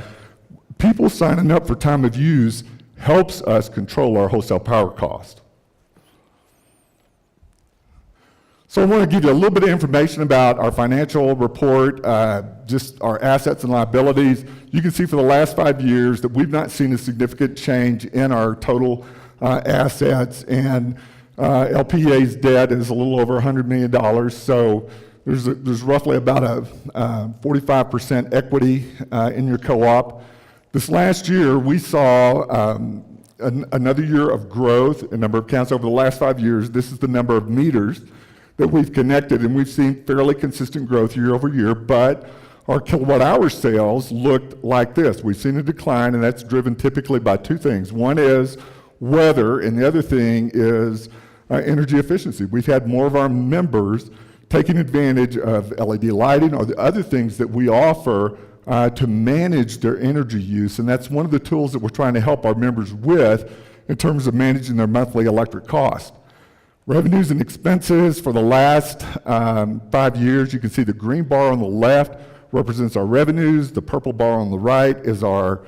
Speaker 4: people signing up for time of use helps us control our wholesale power cost. So I want to give you a little bit of information about our financial report, just our assets and liabilities. You can see for the last 5 years that we've not seen a significant change in our total assets, and LPEA's debt is a little over $100 million. So there's roughly about a 45% equity in your co-op. This last year, we saw another year of growth in number of accounts over the last 5 years. This is the number of meters that we've connected, and we've seen fairly consistent growth year over year, but our kilowatt hour sales looked like this. We've seen a decline, and that's driven typically by two things. One is weather, and the other thing is energy efficiency. We've had more of our members taking advantage of LED lighting or the other things that we offer to manage their energy use, and that's one of the tools that we're trying to help our members with in terms of managing their monthly electric cost. Revenues and expenses for the last 5 years, you can see the green bar on the left represents our revenues, the purple bar on the right is our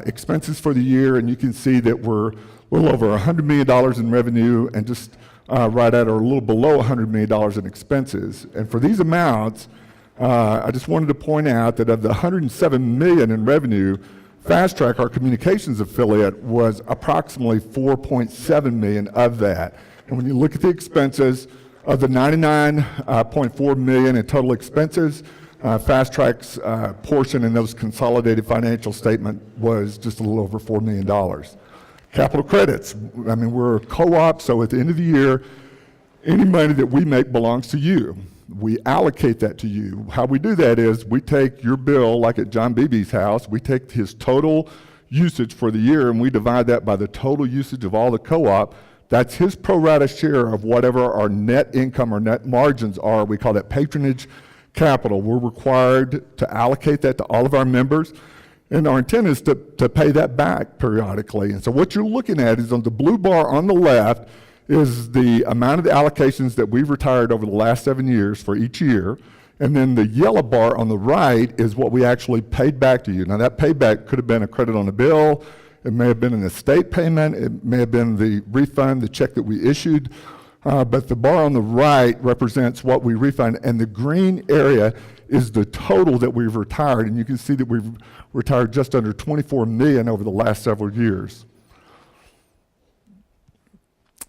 Speaker 4: expenses for the year, and you can see that we're a little over $100 million in revenue and just right at or a little below $100 million in expenses. And for these amounts, I just wanted to point out that of the $107 million in revenue, Fast Track, our communications affiliate, was approximately $4.7 million of that. And when you look at the expenses, of the $99.4 million in total expenses, Fast Track's portion in those consolidated financial statement was just a little over $4 million. Capital credits, I mean, we're a co-op, so at the end of the year, any money that we make belongs to you. We allocate that to you. How we do that is we take your bill, like at John Beebe's house, we take his total usage for the year and we divide that by the total usage of all the co-op. That's his pro rata share of whatever our net income or net margins are. We call that patronage capital. We're required to allocate that to all of our members, and our intent is to pay that back periodically. And so what you're looking at is on the blue bar on the left is the amount of the allocations that we've retired over the last 7 years for each year, and then the yellow bar on the right is what we actually paid back to you. Now that payback could have been a credit on a bill, it may have been an estate payment, it may have been the refund, the check that we issued, but the bar on the right represents what we refund, and the green area is the total that we've retired, and you can see that we've retired just under 24 million over the last several years.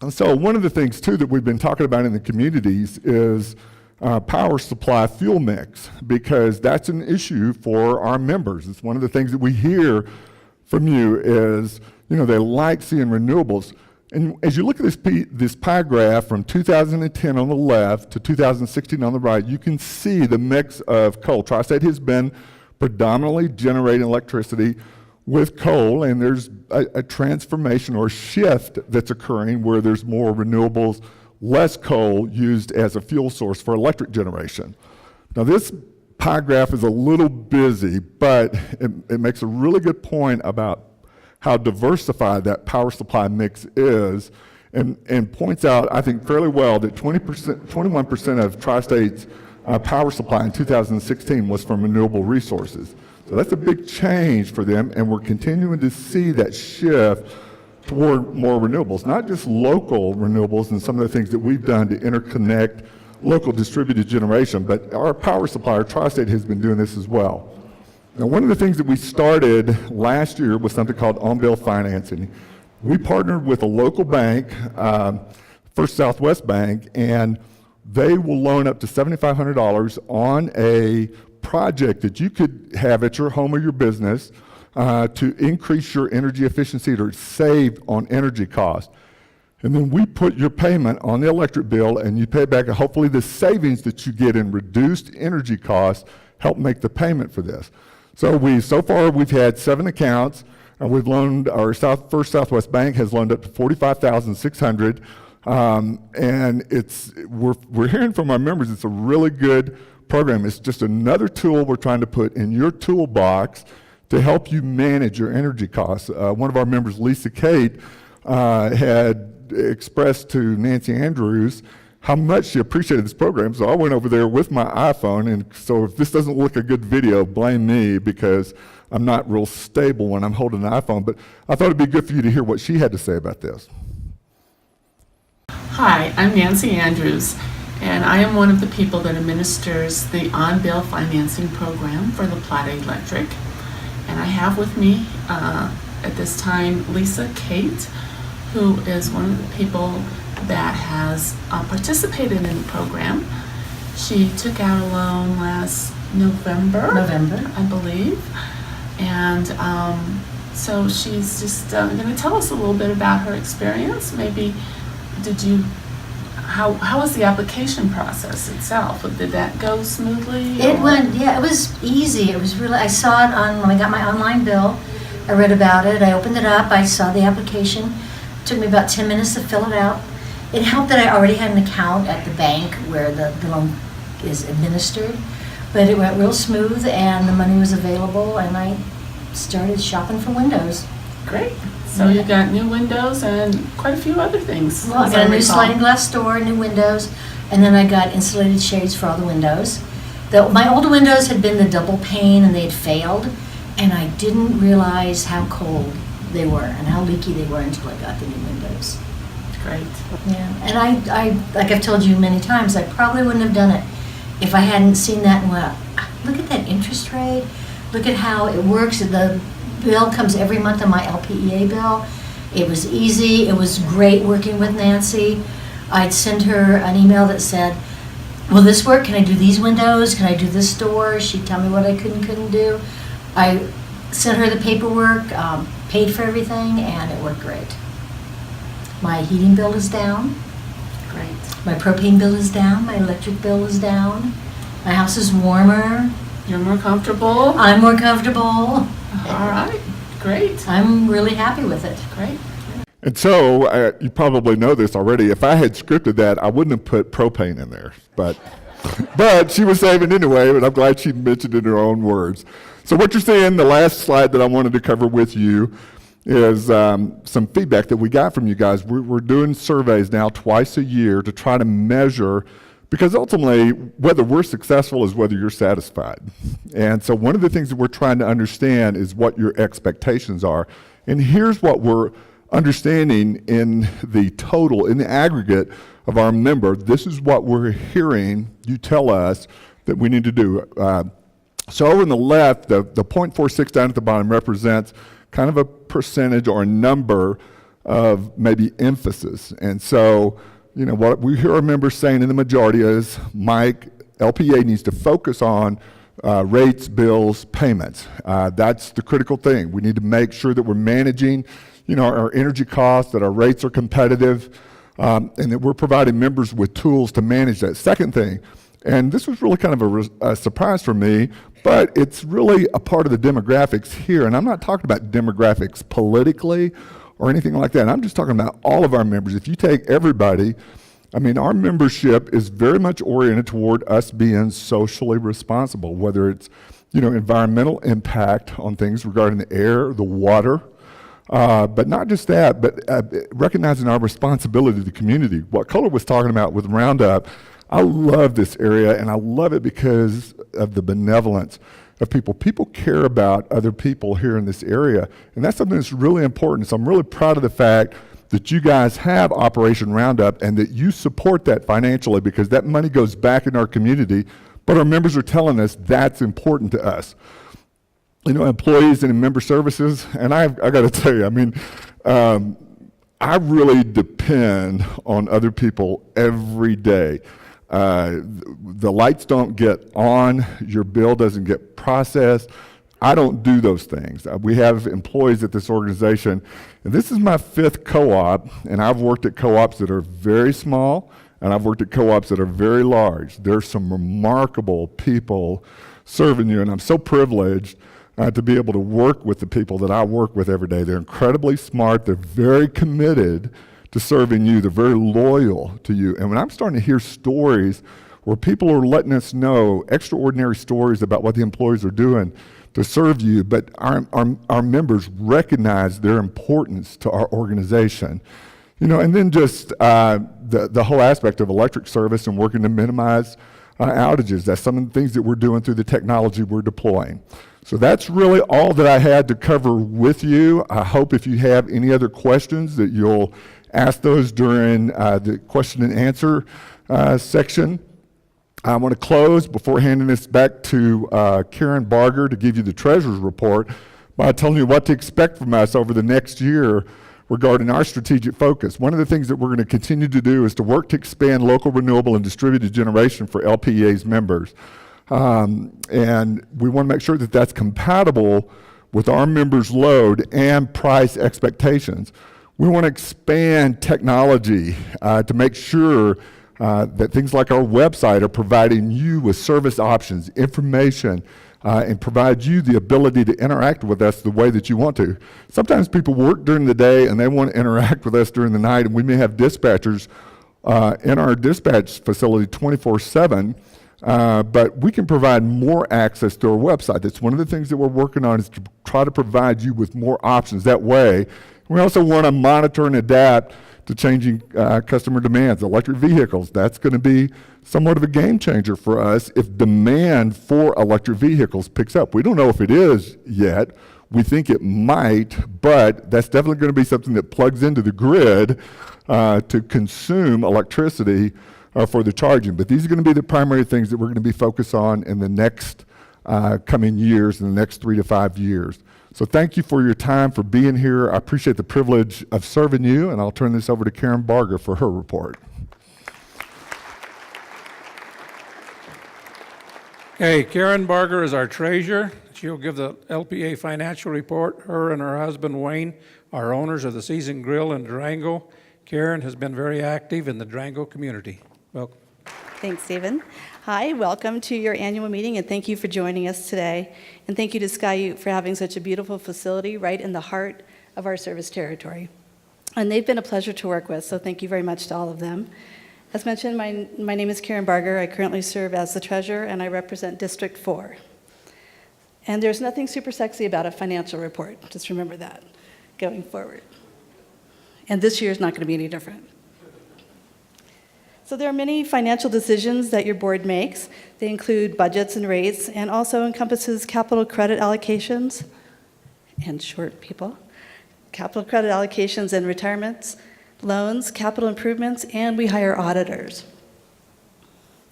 Speaker 4: And so one of the things too that we've been talking about in the communities is power supply fuel mix, because that's an issue for our members. It's one of the things that we hear from you is, you know, they like seeing renewables. And as you look at this pie graph from 2010 on the left to 2016 on the right, you can see the mix of coal. Tri-State has been predominantly generating electricity with coal, and there's a transformation or shift that's occurring where there's more renewables, less coal used as a fuel source for electric generation. Now this pie graph is a little busy, but it makes a really good point about how diversified that power supply mix is, and points out, I think fairly well, that 21% of Tri-State's power supply in 2016 was from renewable resources. So that's a big change for them, and we're continuing to see that shift toward more renewables, not just local renewables and some of the things that we've done to interconnect local distributed generation, but our power supplier, Tri-State, has been doing this as well. Now, one of the things that we started last year was something called on-bill financing. We partnered with a local bank, First Southwest Bank, and they will loan up to $7,500 on a project that you could have at your home or your business to increase your energy efficiency or save on energy costs. And then we put your payment on the electric bill, and you pay back, and hopefully the savings that you get in reduced energy costs help make the payment for this. So far we've had 7 accounts, and we've loaned, our First Southwest Bank has loaned up to $45,600, and we're hearing from our members it's a really good program. It's just another tool we're trying to put in your toolbox to help you manage your energy costs. One of our members, Lisa Kate, had expressed to Nancy Andrews how much she appreciated this program, so I went over there with my iPhone, and so if this doesn't look a good video, blame me, because I'm not real stable when I'm holding an iPhone, but I thought it'd be good for you to hear what she had to say about this.
Speaker 6: Hi, I'm Nancy Andrews, and I am one of the people that administers the on-bill financing program for La Plata Electric. And I have with me at this time Lisa Kate, who is one of the people that has participated in the program. She took out a loan last November, I believe. And so she's just going to tell us a little bit about her experience. Maybe did you how was the application process itself? Did that go smoothly?
Speaker 7: It
Speaker 6: or-
Speaker 7: went, yeah, it was easy. It was really, I saw it on, when I got my online bill. I read about it, I opened it up, I saw the application. Took me about 10 minutes to fill it out. It helped that I already had an account at the bank where the loan is administered. But it went real smooth and the money was available and I started shopping for windows.
Speaker 6: Great. So you got new windows and quite a few other things.
Speaker 7: Well, I
Speaker 6: as
Speaker 7: got a new
Speaker 6: recall.
Speaker 7: sliding glass door, new windows, and then I got insulated shades for all the windows. My old windows had been the double pane and they had failed, and I didn't realize how cold they were and how leaky they were until I got the new windows.
Speaker 6: Great.
Speaker 7: Yeah, and I like I've told you many times, I probably wouldn't have done it if I hadn't seen that and went, look at that interest rate, look at how it works. The bill comes every month on my LPEA bill. It was easy. It was great working with Nancy. I'd send her an email that said, will this work? Can I do these windows? Can I do this door? She'd tell me what I couldn't do. I sent her the paperwork, paid for everything, and it worked great. My heating bill is down.
Speaker 6: Great.
Speaker 7: My propane bill is down. My electric bill is down. My house is warmer.
Speaker 6: You're more comfortable?
Speaker 7: I'm more comfortable.
Speaker 6: All right. Great.
Speaker 7: I'm really happy with it.
Speaker 6: Great.
Speaker 4: And so, you probably know this already, if I had scripted that, I wouldn't have put propane in there. But, but she was saving anyway, but I'm glad she mentioned it in her own words. So what you're seeing, the last slide that I wanted to cover with you is some feedback that we got from you guys. We're doing surveys now twice a year to try to measure, because ultimately, whether we're successful is whether you're satisfied. And so one of the things that we're trying to understand is what your expectations are. And here's what we're understanding in the total, in the aggregate of our member. This is what we're hearing you tell us that we need to do. So over on the left, the 0.46 down at the bottom represents kind of a percentage or a number of maybe emphasis. And so, you know, what we hear our members saying in the majority is, Mike, LPEA needs to focus on rates, bills, payments. That's the critical thing. We need to make sure that we're managing, you know, our energy costs, that our rates are competitive, and that we're providing members with tools to manage that. Second thing, and this was really kind of a surprise for me, but it's really a part of the demographics here. And I'm not talking about demographics politically or anything like that. I'm just talking about all of our members. If you take everybody, I mean, our membership is very much oriented toward us being socially responsible, whether it's, you know, environmental impact on things regarding the air, the water, but not just that, but recognizing our responsibility to the community. What Kohler was talking about with Roundup, I love this area, and I love it because of the benevolence of people. People care about other people here in this area, and that's something that's really important. So I'm really proud of the fact that you guys have Operation Roundup and that you support that financially, because that money goes back in our community, but our members are telling us that's important to us. You know, employees and member services, and I got to tell you, I mean, I really depend on other people every day. The lights don't get on, your bill doesn't get processed. I don't do those things. We have employees at this organization, and this is my 5th co-op, and I've worked at co-ops that are very small, and I've worked at co-ops that are very large. There's some remarkable people serving you, and I'm so privileged to be able to work with the people that I work with every day. They're incredibly smart, they're very committed to serving you, they're very loyal to you. And when I'm starting to hear stories where people are letting us know extraordinary stories about what the employees are doing to serve you, but our members recognize their importance to our organization. You know, and then just the whole aspect of electric service and working to minimize outages. That's some of the things that we're doing through the technology we're deploying. So that's really all that I had to cover with you. I hope if you have any other questions that you'll ask those during the question and answer section. I want to close before handing this back to Karen Barger to give you the treasurer's report by telling you what to expect from us over the next year regarding our strategic focus. One of the things that we're going to continue to do is to work to expand local renewable and distributed generation for LPEA's members. And we want to make sure that that's compatible with our members' load and price expectations. We want to expand technology to make sure that things like our website are providing you with service options, information, and provide you the ability to interact with us the way that you want to. Sometimes people work during the day and they want to interact with us during the night, and we may have dispatchers in our dispatch facility 24/7, but we can provide more access to our website. That's one of the things that we're working on, is to try to provide you with more options that way. We also want to monitor and adapt to changing customer demands. Electric vehicles, that's going to be somewhat of a game changer for us if demand for electric vehicles picks up. We don't know if it is yet. We think it might, but that's definitely going to be something that plugs into the grid to consume electricity for the charging. But these are going to be the primary things that we're going to be focused on in the next coming years, in the next 3 to 5 years. So thank you for your time, for being here. I appreciate the privilege of serving you, and I'll turn this over to Karen Barger for her report.
Speaker 1: Okay, Karen Barger is our treasurer. She'll give the LPA financial report. Her and her husband Wayne are owners of the Season Grill in Durango. Karen has been very active in the Durango community. Welcome.
Speaker 8: Thanks, Stephen. Hi, welcome to your annual meeting, and thank you for joining us today. And thank you to Sky Ute for having such a beautiful facility right in the heart of our service territory. And they've been a pleasure to work with, so thank you very much to all of them. As mentioned, my name is Karen Barger. I currently serve as the treasurer, and I represent District 4. And there's nothing super sexy about a financial report. Just remember that going forward. And this year is not going to be any different. So there are many financial decisions that your board makes. They include budgets and rates, and also encompasses capital credit allocations, and short people, capital credit allocations and retirements, loans, capital improvements, and we hire auditors.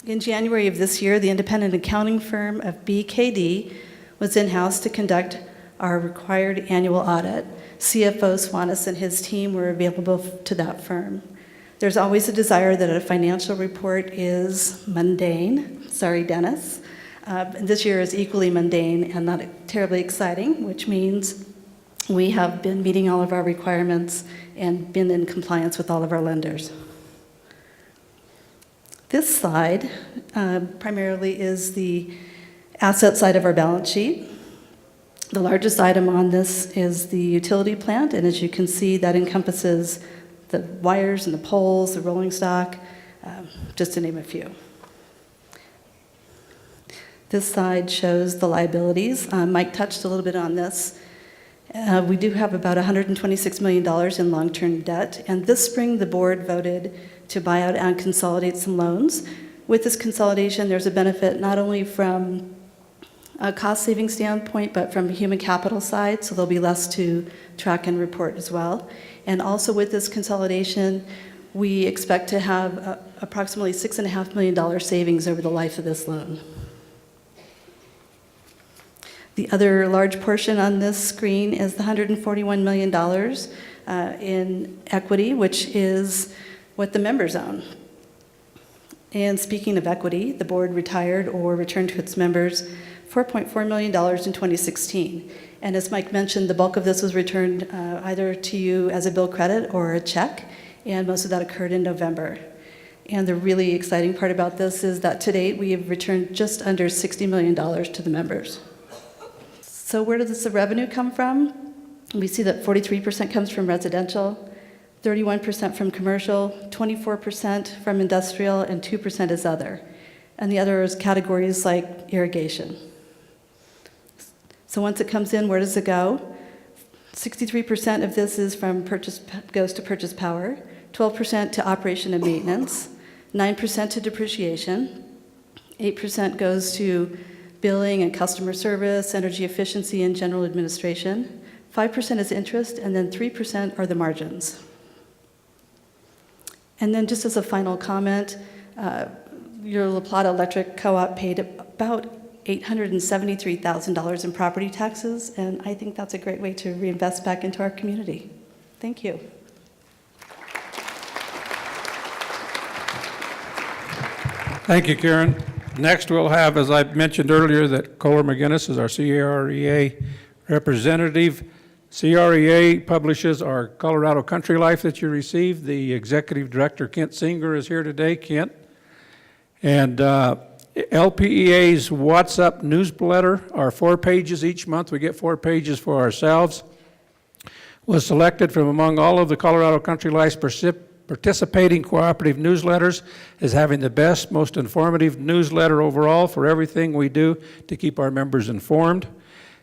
Speaker 8: In January of this year, the independent accounting firm of BKD was in-house to conduct our required annual audit. CFO Swanis and his team were available to that firm. There's always a desire that a financial report is mundane. Sorry, Dennis. This year is equally mundane and not terribly exciting, which means we have been meeting all of our requirements and been in compliance with all of our lenders. This slide primarily is the asset side of our balance sheet. The largest item on this is the utility plant, and as you can see, that encompasses the wires and the poles, the rolling stock, just to name a few. This side shows the liabilities. Mike touched a little bit on this. We do have about $126 million in long-term debt, and this spring the board voted to buy out and consolidate some loans. With this consolidation, there's a benefit not only from a cost-saving standpoint, but from a human capital side, so there'll be less to track and report as well. And also with this consolidation, we expect to have approximately $6.5 million savings over the life of this loan. The other large portion on this screen is the $141 million in equity, which is what the members own. And speaking of equity, the board retired or returned to its members $4.4 million in 2016. And as Mike mentioned, the bulk of this was returned either to you as a bill credit or a check, and most of that occurred in November. And the really exciting part about this is that to date, we have returned just under $60 million to the members. So where does the revenue come from? We see that 43% comes from residential, 31% from commercial, 24% from industrial, and 2% is other. And the other is categories like irrigation. So once it comes in, where does it go? 63% of this is from goes to purchase power, 12% to operation and maintenance, 9% to depreciation, 8% goes to billing and customer service, energy efficiency, and general administration, 5% is interest, and then 3% are the margins. And then just as a final comment, your La Plata Electric Co-op paid about $873,000 in property taxes, and I think that's a great way to reinvest back into our community. Thank you.
Speaker 1: Thank you, Karen. Next, we'll have, as I mentioned earlier, that Kohler McGinnis is our CREA representative. CREA publishes our Colorado Country Life that you received. The executive director, Kent Singer, is here today. Kent. And LPEA's What's Up newsletter are 4 pages each month. We get 4 pages for ourselves. Was selected from among all of the Colorado Country Life's participating cooperative newsletters as having the best, most informative newsletter overall for everything we do to keep our members informed.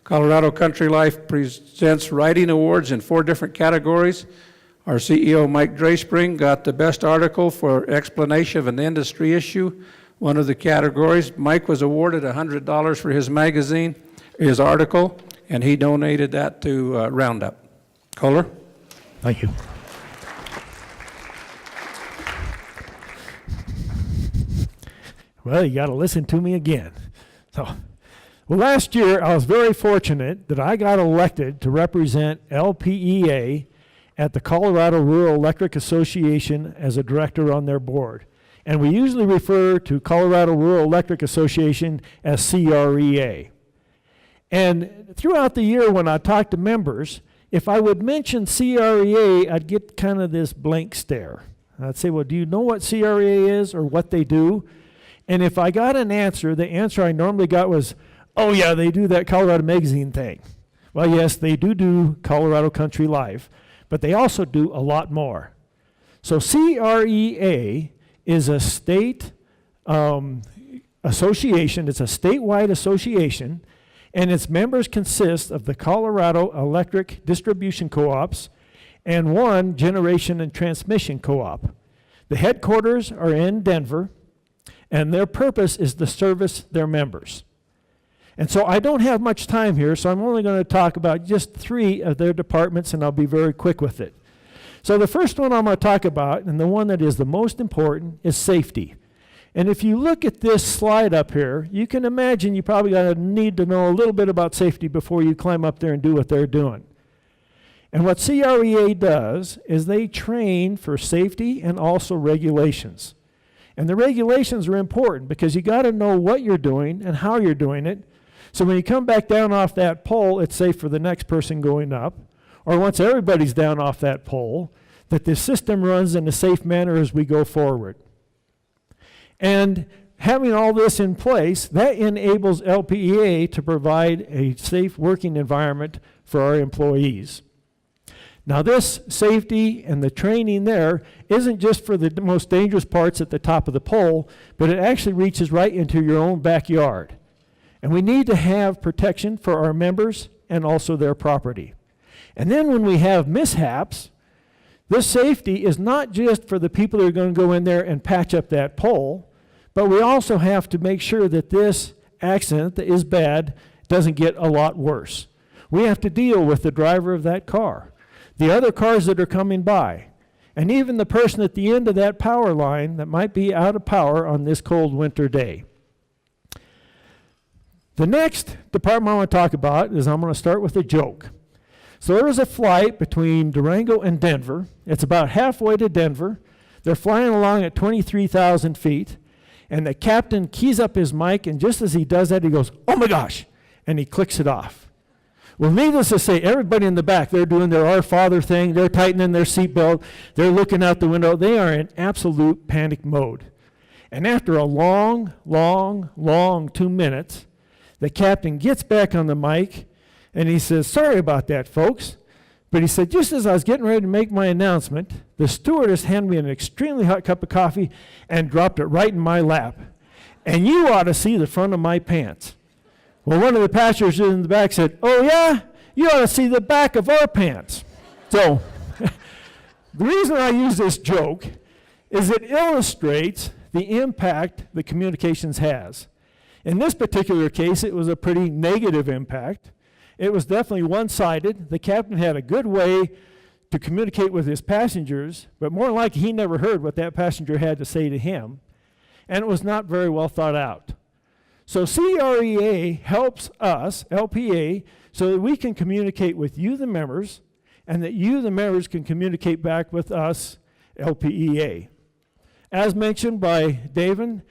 Speaker 1: Colorado Country Life presents writing awards in 4 different categories. Our CEO, Mike Drayspring, got the best article for explanation of an industry issue, one of the categories. Mike was awarded $100 for his magazine, his article, and he donated that to Roundup. Kohler?
Speaker 3: Thank you. Well, you got to listen to me again. Well, last year I was very fortunate that I got elected to represent LPEA at the Colorado Rural Electric Association as a director on their board. And we usually refer to Colorado Rural Electric Association as CREA. And throughout the year when I talked to members, if I would mention CREA, I'd get kind of this blank stare. I'd say, well, do you know what CREA is or what they do? And if I got an answer, the answer I normally got was, oh yeah, they do that Colorado Magazine thing. Well, yes, they do Colorado Country Life, but they also do a lot more. So CREA is a state association. It's a statewide association, and its members consist of the Colorado Electric Distribution Co-ops and 1 Generation and Transmission Co-op. The headquarters are in Denver, and their purpose is to service their members. And so I don't have much time here, so I'm only going to talk about just 3 of their departments, and I'll be very quick with it. So the first one I'm going to talk about, and the one that is the most important, is safety. And if you look at this slide up here, you can imagine you probably going to need to know a little bit about safety before you climb up there and do what they're doing. And what CREA does is they train for safety and also regulations. And the regulations are important because you got to know what you're doing and how you're doing it. So when you come back down off that pole, it's safe for the next person going up. Or once everybody's down off that pole, that the system runs in a safe manner as we go forward. And having all this in place, that enables LPEA to provide a safe working environment for our employees. Now this safety and the training there isn't just for the most dangerous parts at the top of the pole, but it actually reaches right into your own backyard. And we need to have protection for our members and also their property. And then when we have mishaps, this safety is not just for the people that are going to go in there and patch up that pole, but we also have to make sure that this accident that is bad doesn't get a lot worse. We have to deal with the driver of that car, the other cars that are coming by, and even the person at the end of that power line that might be out of power on this cold winter day. The next department I want to talk about is I'm going to start with a joke. So there was a flight between Durango and Denver. It's about halfway to Denver. They're flying along at 23,000 feet, and the captain keys up his mic, and just as he does that, he goes, "Oh my gosh," and he clicks it off. Well, needless to say, everybody in the back, they're doing their Our Father thing, they're tightening their seatbelt, they're looking out the window, they are in absolute panic mode. And after a long 2 minutes, the captain gets back on the mic, and he says, "Sorry about that, folks." But he said, just as I was getting ready to make my announcement, the stewardess handed me an extremely hot cup of coffee and dropped it right in my lap. And you ought to see the front of my pants. Well, one of the passengers in the back said, "Oh yeah? You ought to see the back of our pants." So the reason I use this joke is it illustrates the impact that communications has. In this particular case, it was a pretty negative impact. It was definitely one-sided. The captain had a good way to communicate with his passengers, but more likely he never heard what that passenger had to say to him, and it was not very well thought out. So CREA helps us, LPA, so that we can communicate with you, the members, and that you, the members, can communicate back with us, LPEA. As mentioned by David,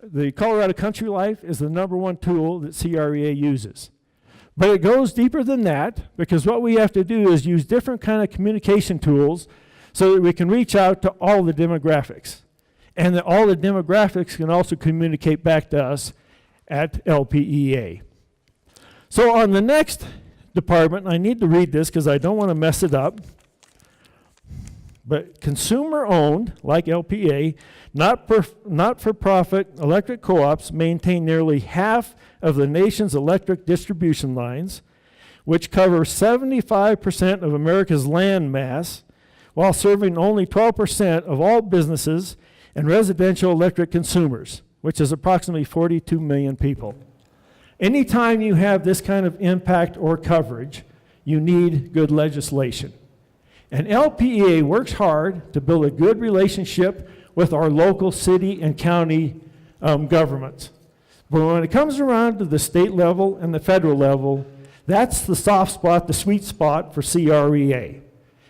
Speaker 3: the Colorado Country Life is the #1 tool that CREA uses. But it goes deeper than that, because what we have to do is use different kind of communication tools so that we can reach out to all the demographics. And that all the demographics can also communicate back to us at LPEA. So on the next department, I need to read this because I don't want to mess it up. But consumer-owned, like LPEA, not-for-profit electric co-ops maintain nearly half of the nation's electric distribution lines, which cover 75% of America's land mass, while serving only 12% of all businesses and residential electric consumers, which is approximately 42 million people. Anytime you have this kind of impact or coverage, you need good legislation. And LPEA works hard to build a good relationship with our local city and county governments. But when it comes around to the state level and the federal level, that's the soft spot, the sweet spot for CREA.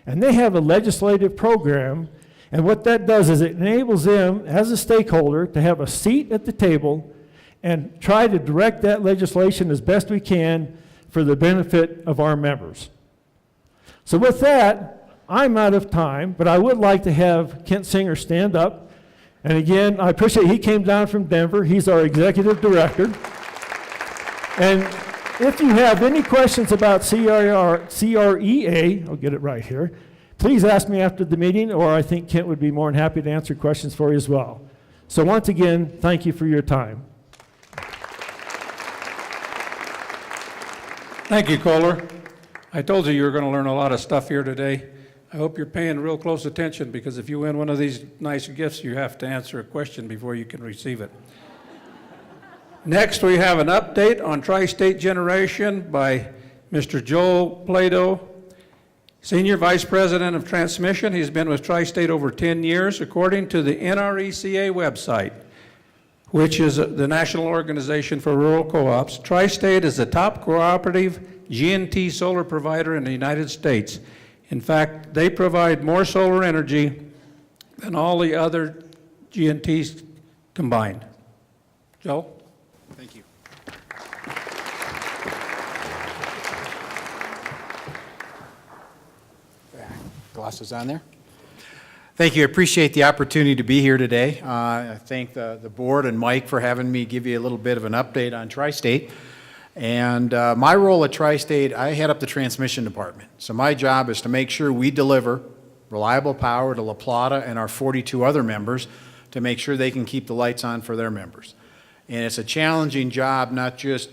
Speaker 3: And they have a legislative program, and what that does is it enables them, as a stakeholder, to have a seat at the table and try to direct that legislation as best we can for the benefit of our members. So with that, I'm out of time, but I would like to have Kent Singer stand up. And again, I appreciate he came down from Denver. He's our executive director. And if you have any questions about CREA, I'll get it right here, please ask me after the meeting, or I think Kent would be more than happy to answer questions for you as well. So once again, thank you for your time.
Speaker 1: Thank you, Kohler. I told you were going to learn a lot of stuff here today. I hope you're paying real close attention, because if you win one of these nice gifts, you have to answer a question before you can receive it. Next, we have an update on Tri-State Generation by Mr. Joel Plato, Senior Vice President of Transmission. He's been with Tri-State over 10 years. According to the NRECA website, which is the National Organization for Rural Co-ops, Tri-State is the top cooperative G&T solar provider in the United States. In fact, they provide more solar energy than all the other G&Ts combined. Joe?
Speaker 9: Thank you. Glasses on there. Thank you. I appreciate the opportunity to be here today. I thank the board and Mike for having me give you a little bit of an update on Tri-State. And my role at Tri-State, I head up the transmission department. So my job is to make sure we deliver reliable power to La Plata and our 42 other members to make sure they can keep the lights on for their members. And it's a challenging job, not just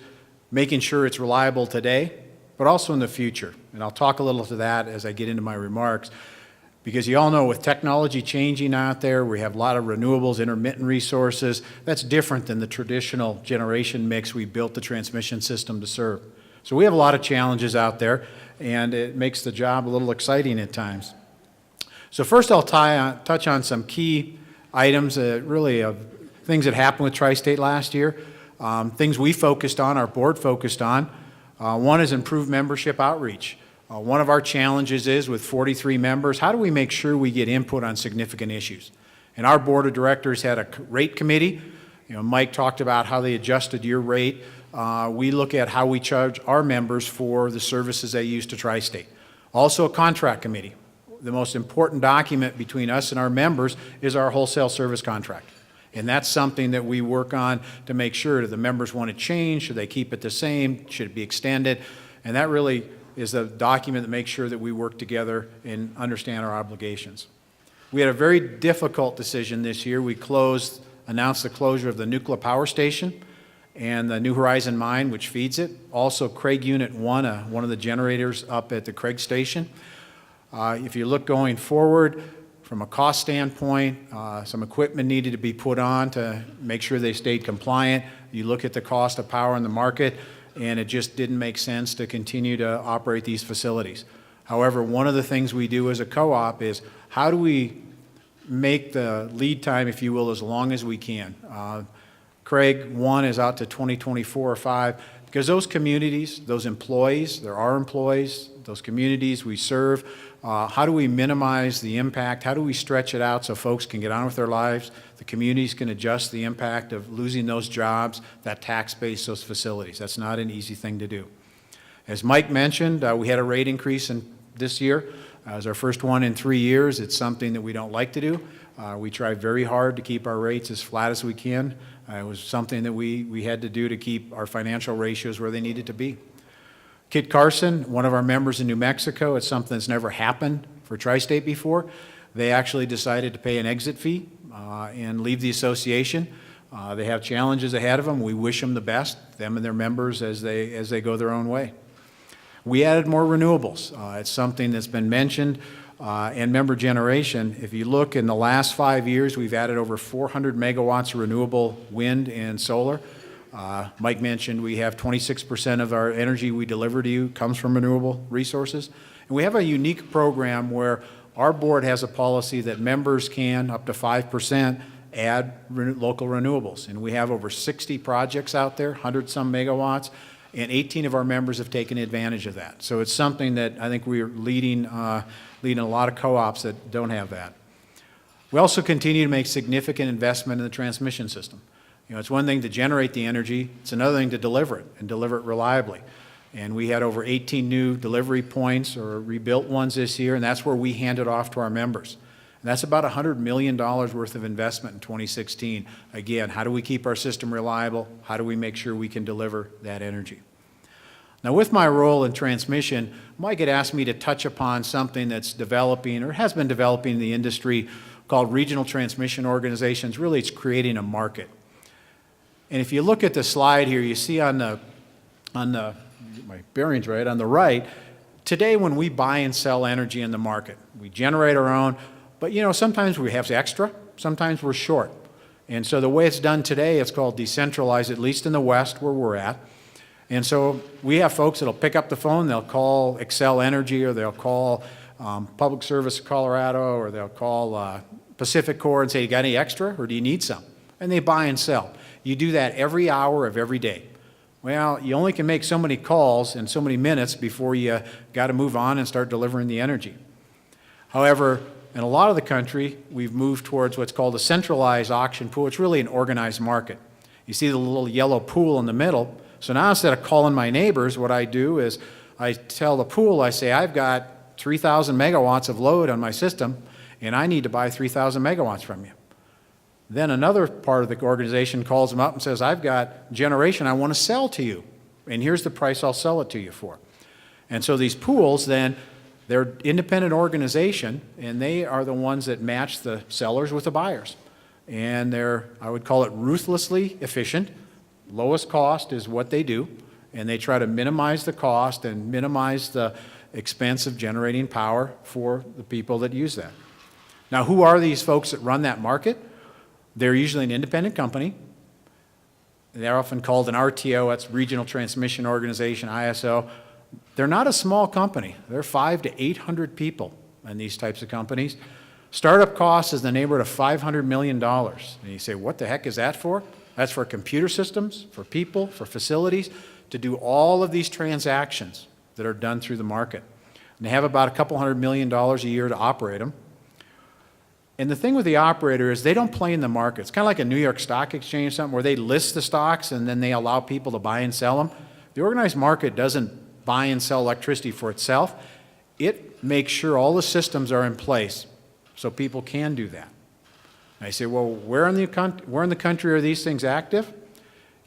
Speaker 9: making sure it's reliable today, but also in the future. And I'll talk a little to that as I get into my remarks. Because you all know with technology changing out there, we have a lot of renewables, intermittent resources. That's different than the traditional generation mix we built the transmission system to serve. So we have a lot of challenges out there, and it makes the job a little exciting at times. So first I'll touch on some key items, really of things that happened with Tri-State last year, things we focused on, our board focused on. One is improved membership outreach. One of our challenges is with 43 members, how do we make sure we get input on significant issues? And our board of directors had a rate committee. You know, Mike talked about how they adjusted your rate. We look at how we charge our members for the services they use to Tri-State. Also a contract committee. The most important document between us and our members is our wholesale service contract. And that's something that we work on to make sure that the members want to change, should they keep it the same, should it be extended, and that really is a document that makes sure that we work together and understand our obligations. We had a very difficult decision this year. We announced the closure of the nuclear power station and the New Horizon mine, which feeds it. Also, Craig Unit 1, one of the generators up at the Craig station. If you look going forward, from a cost standpoint, some equipment needed to be put on to make sure they stayed compliant. You look at the cost of power in the market, and it just didn't make sense to continue to operate these facilities. However, one of the things we do as a co-op is how do we make the lead time, if you will, as long as we can. Craig 1 is out to 2024 or 5, because those communities, those employees, there are employees, those communities we serve, how do we minimize the impact? How do we stretch it out so folks can get on with their lives? The communities can adjust the impact of losing those jobs, that tax base, those facilities. That's not an easy thing to do. As Mike mentioned, we had a rate increase this year. It was our first one in 3 years. It's something that we don't like to do. We try very hard to keep our rates as flat as we can. It was something that we had to do to keep our financial ratios where they needed to be. Kit Carson, one of our members in New Mexico, it's something that's never happened for Tri-State before. They actually decided to pay an exit fee and leave the association. They have challenges ahead of them. We wish them the best, them and their members, as they go their own way. We added more renewables. It's something that's been mentioned, and member generation. If you look in the last 5 years, we've added over 400 megawatts of renewable wind and solar. Mike mentioned we have 26% of our energy we deliver to you comes from renewable resources. And we have a unique program where our board has a policy that members can, up to 5%, add local renewables. And we have over 60 projects out there, 100-some megawatts, and 18 of our members have taken advantage of that. So it's something that I think we are leading a lot of co-ops that don't have that. We also continue to make significant investment in the transmission system. You know, it's one thing to generate the energy, it's another thing to deliver it, and deliver it reliably. And we had over 18 new delivery points, or rebuilt ones this year, and that's where we hand it off to our members. And that's about $100 million worth of investment in 2016. Again, how do we keep our system reliable? How do we make sure we can deliver that energy? Now, with my role in transmission, Mike had asked me to touch upon something that's developing, or has been developing in the industry, called regional transmission organizations. Really, it's creating a market. And if you look at the slide here, you see on the my bearings right, on the right, today when we buy and sell energy in the market, we generate our own, but you know, sometimes we have extra, sometimes we're short. And so the way it's done today, it's called decentralized, at least in the West where we're at. And so we have folks that'll pick up the phone, they'll call Xcel Energy, or they'll call Public Service of Colorado, or they'll call Pacific Core and say, you got any extra, or do you need some? And they buy and sell. You do that every hour of every day. Well, you only can make so many calls in so many minutes before you got to move on and start delivering the energy. However, in a lot of the country, we've moved towards what's called a centralized auction pool. It's really an organized market. You see the little yellow pool in the middle. So now instead of calling my neighbors, what I do is I tell the pool, I say, I've got 3,000 megawatts of load on my system, and I need to buy 3,000 megawatts from you. Then another part of the organization calls them up and says, I've got generation I want to sell to you, and here's the price I'll sell it to you for. And so these pools then, they're independent organization, and they are the ones that match the sellers with the buyers. And they're, I would call it, ruthlessly efficient. Lowest cost is what they do, and they try to minimize the cost and minimize the expense of generating power for the people that use that. Now, who are these folks that run that market? They're usually an independent company. They're often called an RTO, that's Regional Transmission Organization, ISO. They're not a small company. They're 500 to 800 people in these types of companies. Startup cost is in the neighborhood of $500 million. And you say, what the heck is that for? That's for computer systems, for people, for facilities, to do all of these transactions that are done through the market. And they have about a couple $100 million a year to operate them. And the thing with the operator is they don't play in the market. It's kind of like a New York Stock Exchange or something where they list the stocks and then they allow people to buy and sell them. The organized market doesn't buy and sell electricity for itself. It makes sure all the systems are in place so people can do that. And I say, well, where in the country are these things active?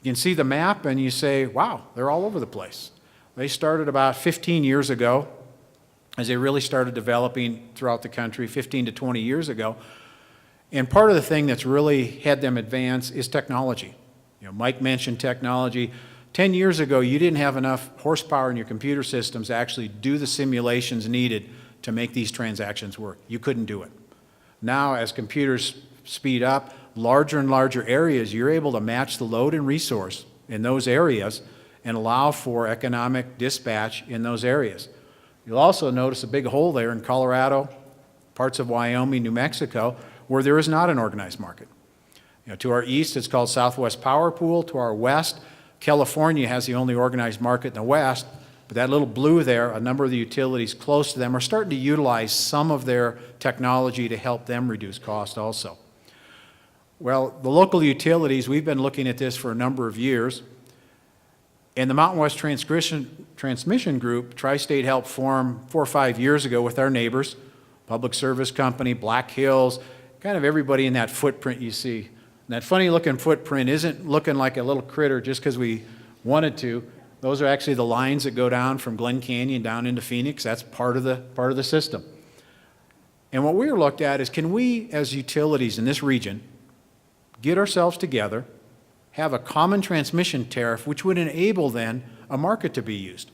Speaker 9: You can see the map and you say, wow, they're all over the place. They started about 15 years ago, as they really started developing throughout the country 15 to 20 years ago. And part of the thing that's really had them advance is technology. You know, Mike mentioned technology. 10 years ago, you didn't have enough horsepower in your computer systems to actually do the simulations needed to make these transactions work. You couldn't do it. Now, as computers speed up, larger and larger areas, you're able to match the load and resource in those areas and allow for economic dispatch in those areas. You'll also notice a big hole there in Colorado, parts of Wyoming, New Mexico, where there is not an organized market. You know, to our east, it's called Southwest Power Pool. To our west, California has the only organized market in the west, but that little blue there, a number of the utilities close to them are starting to utilize some of their technology to help them reduce cost also. Well, the local utilities, we've been looking at this for a number of years. And the Mountain West Transmission Group, Tri-State helped form 4 or 5 years ago with our neighbors, Public Service Company, Black Hills, kind of everybody in that footprint you see. And that funny looking footprint isn't looking like a little critter just because we wanted to. Those are actually the lines that go down from Glen Canyon down into Phoenix. That's part of the system. And what we were looked at is, can we as utilities in this region get ourselves together, have a common transmission tariff, which would enable then a market to be used.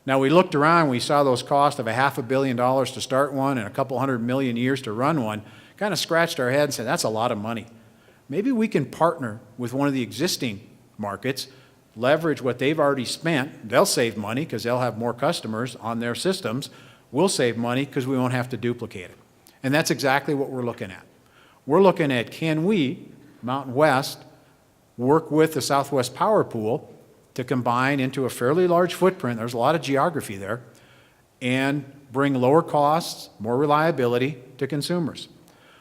Speaker 9: Now we looked around, we saw those costs of $500 million to start one and a couple $100 million years to run one, kind of scratched our head and said, that's a lot of money. Maybe we can partner with one of the existing markets, leverage what they've already spent. They'll save money because they'll have more customers on their systems. We'll save money because we won't have to duplicate it. And that's exactly what we're looking at. We're looking at, can we, Mountain West, work with the Southwest Power Pool to combine into a fairly large footprint, there's a lot of geography there, and bring lower costs, more reliability to consumers.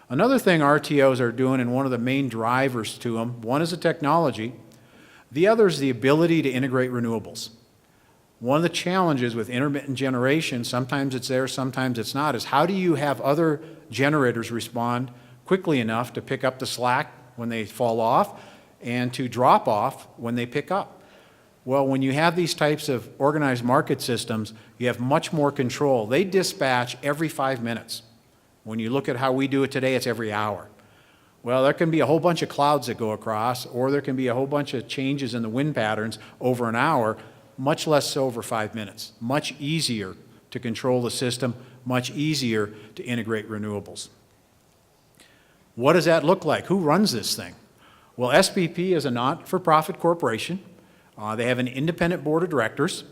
Speaker 9: Another thing RTOs are doing, and one of the main drivers to them, one is the technology, the other is the ability to integrate renewables. One of the challenges with intermittent generation, sometimes it's there, sometimes it's not, is how do you have other generators respond quickly enough to pick up the slack when they fall off and to drop off when they pick up. Well, when you have these types of organized market systems, you have much more control. They dispatch every 5 minutes. When you look at how we do it today, it's every hour. Well, there can be a whole bunch of clouds that go across, or there can be a whole bunch of changes in the wind patterns over an hour, much less so over 5 minutes. Much easier to control the system, much easier to integrate renewables. What does that look like? Who runs this thing? Well, SPP is a not-for-profit corporation. They have an independent board of directors.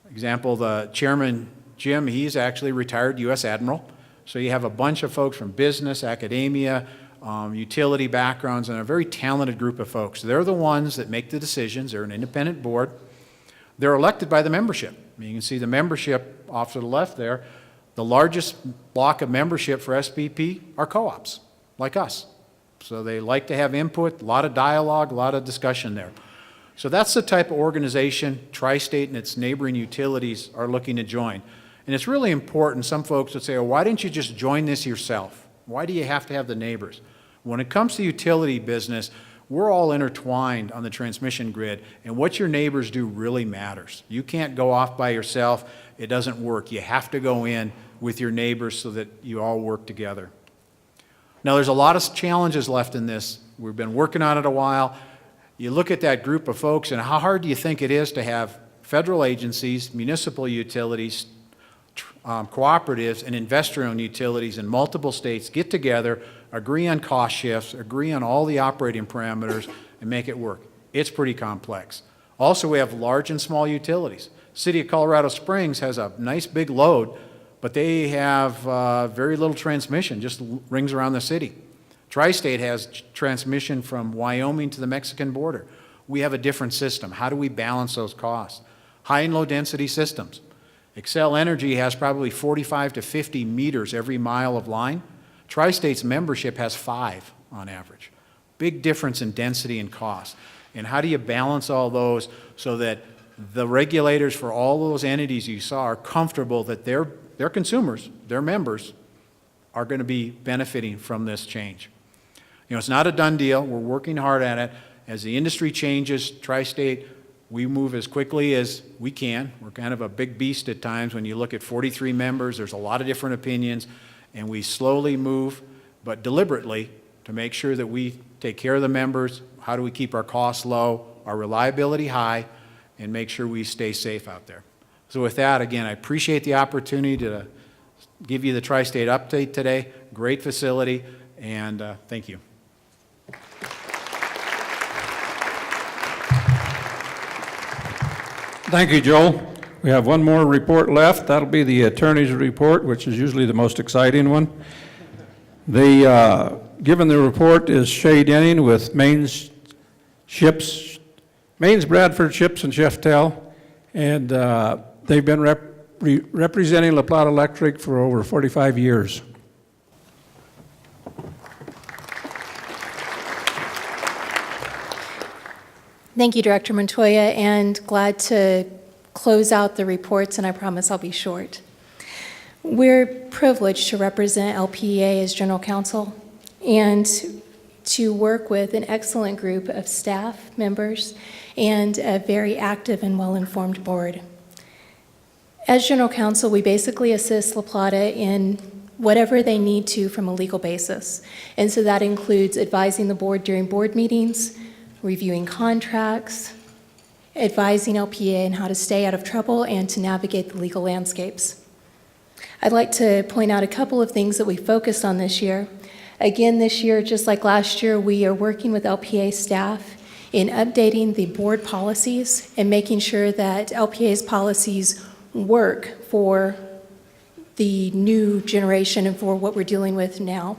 Speaker 9: Example, the chairman, Jim, he's actually retired U.S. Admiral. So you have a bunch of folks from business, academia, utility backgrounds, and a very talented group of folks. They're the ones that make the decisions. They're an independent board. They're elected by the membership. You can see the membership off to the left there. The largest block of membership for SPP are co-ops, like us. So they like to have input, a lot of dialogue, a lot of discussion there. So that's the type of organization Tri-State and its neighboring utilities are looking to join. And it's really important. Some folks would say, oh, why didn't you just join this yourself? Why do you have to have the neighbors? When it comes to utility business, we're all intertwined on the transmission grid, and what your neighbors do really matters. You can't go off by yourself. It doesn't work. You have to go in with your neighbors so that you all work together. Now, there's a lot of challenges left in this. We've been working on it a while. You look at that group of folks, and how hard do you think it is to have federal agencies, municipal utilities, cooperatives, and investor-owned utilities in multiple states get together, agree on cost shifts, agree on all the operating parameters, and make it work? It's pretty complex. Also, we have large and small utilities. City of Colorado Springs has a nice big load, but they have very little transmission, just rings around the city. Tri-State has transmission from Wyoming to the Mexican border. We have a different system. How do we balance those costs? High and low density systems. Xcel Energy has probably 45 to 50 meters every mile of line. Tri-State's membership has 5 on average. Big difference in density and cost. And how do you balance all those so that the regulators for all those entities you saw are comfortable that their consumers, their members, are going to be benefiting from this change? You know, it's not a done deal. We're working hard at it. As the industry changes, Tri-State, we move as quickly as we can. We're kind of a big beast at times. When you look at 43 members, there's a lot of different opinions, and we slowly move, but deliberately, to make sure that we take care of the members. How do we keep our costs low, our reliability high, and make sure we stay safe out there? So with that, again, I appreciate the opportunity to give you the Tri-State update today. Great facility, and thank you.
Speaker 1: Thank you, Joel. We have one more report left. That'll be the attorney's report, which is usually the most exciting one. Given the report is Shay Denning with Maine's Bradford Ships and Cheftel, and they've been representing La Plata Electric for over 45 years.
Speaker 10: Thank you, Director Montoya, and glad to close out the reports, and I promise I'll be short. We're privileged to represent LPEA as General Counsel and to work with an excellent group of staff members and a very active and well-informed board. As General Counsel, we basically assist La Plata in whatever they need to from a legal basis. And so that includes advising the board during board meetings, reviewing contracts, advising LPEA on how to stay out of trouble and to navigate the legal landscapes. I'd like to point out a couple of things that we focused on this year. Again, this year, just like last year, we are working with LPEA staff in updating the board policies and making sure that LPEA's policies work for the new generation and for what we're dealing with now.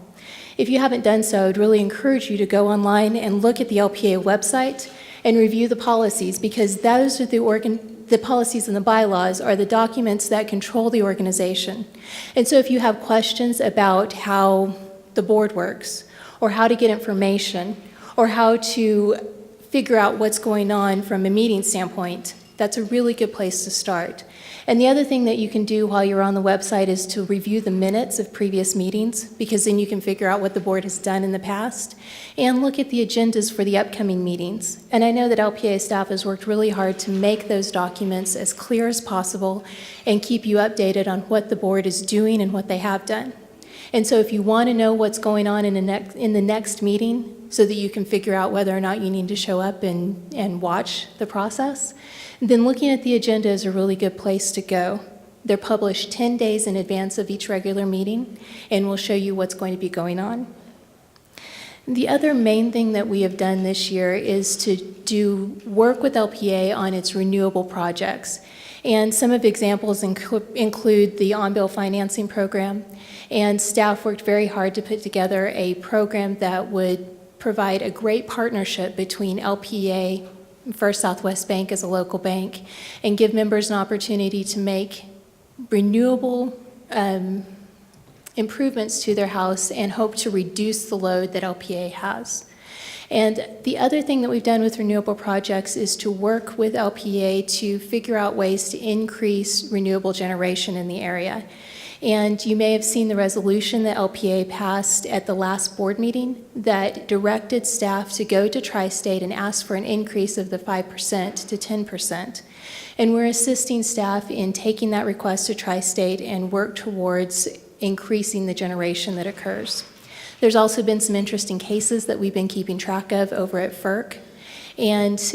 Speaker 10: If you haven't done so, I'd really encourage you to go online and look at the LPEA website and review the policies, because those are the policies and the bylaws are the documents that control the organization. And so if you have questions about how the board works, or how to get information, or how to figure out what's going on from a meeting standpoint, that's a really good place to start. And the other thing that you can do while you're on the website is to review the minutes of previous meetings, because then you can figure out what the board has done in the past, and look at the agendas for the upcoming meetings. And I know that LPEA staff has worked really hard to make those documents as clear as possible and keep you updated on what the board is doing and what they have done. And so if you want to know what's going on in the next meeting so that you can figure out whether or not you need to show up and watch the process, then looking at the agenda is a really good place to go. They're published 10 days in advance of each regular meeting, and we'll show you what's going to be going on. The other main thing that we have done this year is to do work with LPEA on its renewable projects. And some of the examples include the on-bill financing program, and staff worked very hard to put together a program that would provide a great partnership between LPEA, First Southwest Bank as a local bank, and give members an opportunity to make renewable improvements to their house and hope to reduce the load that LPEA has. And the other thing that we've done with renewable projects is to work with LPEA to figure out ways to increase renewable generation in the area. And you may have seen the resolution that LPEA passed at the last board meeting that directed staff to go to Tri-State and ask for an increase of the 5% to 10%. And we're assisting staff in taking that request to Tri-State and work towards increasing the generation that occurs. There's also been some interesting cases that we've been keeping track of over at FERC, and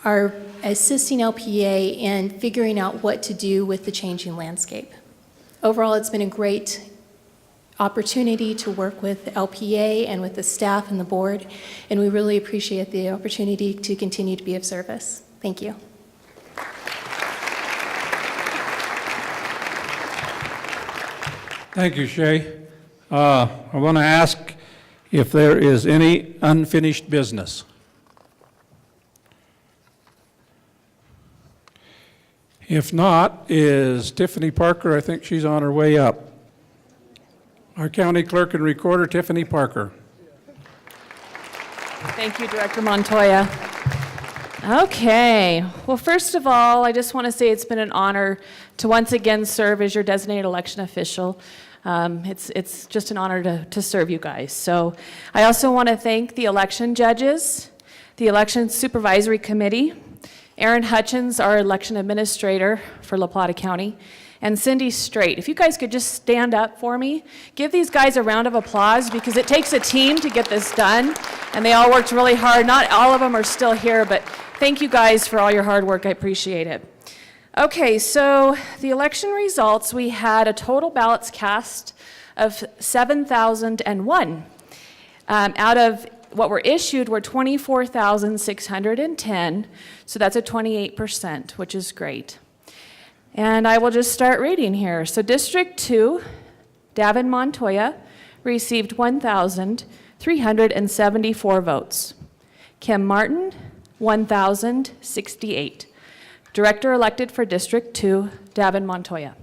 Speaker 10: are assisting LPEA in figuring out what to do with the changing landscape. Overall, it's been a great opportunity to work with LPEA and with the staff and the board, and we really appreciate the opportunity to continue to be of service. Thank you.
Speaker 1: Thank you, Shay. I want to ask if there is any unfinished business. If not, is Tiffany Parker, I think she's on her way up. Our county clerk and recorder, Tiffany Parker.
Speaker 11: Thank you, Director Montoya. Okay, well, first of all, I just want to say it's been an honor to once again serve as your designated election official. It's just an honor to serve you guys. So I also want to thank the election judges, the election supervisory committee, Aaron Hutchins, our election administrator for La Plata County, and Cindy Straight. If you guys could just stand up for me, give these guys a round of applause, because it takes a team to get this done, and they all worked really hard. Not all of them are still here, but thank you guys for all your hard work. I appreciate it. Okay, so the election results, we had a total ballots cast of 7,001. Out of what were issued were 24,610, so that's a 28%, which is great. And I will just start reading here. So District 2, Davin Montoya, received 1,374 votes. Kim Martin, 1,068. Director elected for District 2, Davin Montoya.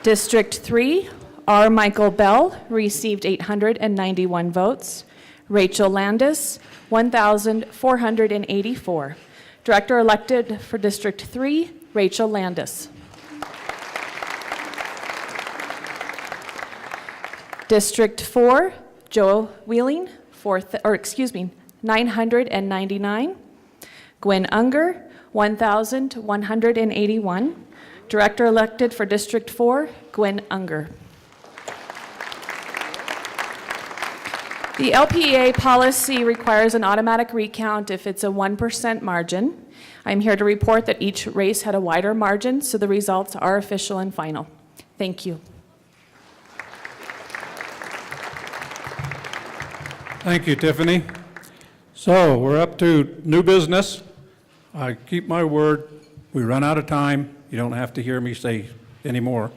Speaker 11: District 3, R. Michael Bell received 891 votes. Rachel Landis, 1,484. Director elected for District 3, Rachel Landis. District 4, Joe Wheeling, 999. Gwen Unger, 1,181. Director elected for District 4, Gwen Unger. The LPEA policy requires an automatic recount if it's a 1% margin. I'm here to report that each race had a wider margin, so the results are official and final. Thank you.
Speaker 1: Thank you, Tiffany. So we're up to new business. I keep my word. We run out of time. You don't have to hear me say anymore.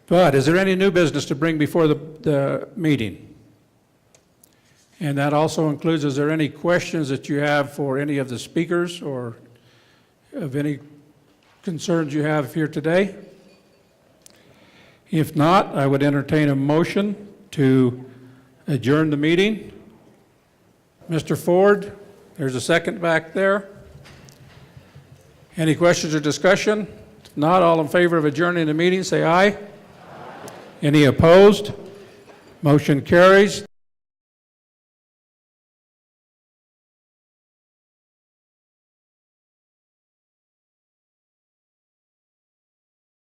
Speaker 1: But is there any new business to bring before the meeting? And that also includes, is there any questions that you have for any of the speakers or of any concerns you have here today? If not, I would entertain a motion to adjourn the meeting. Mr. Ford, there's a second back there. Any questions or discussion? If not, all in favor of adjourning the meeting, say aye. Any opposed? Motion carries.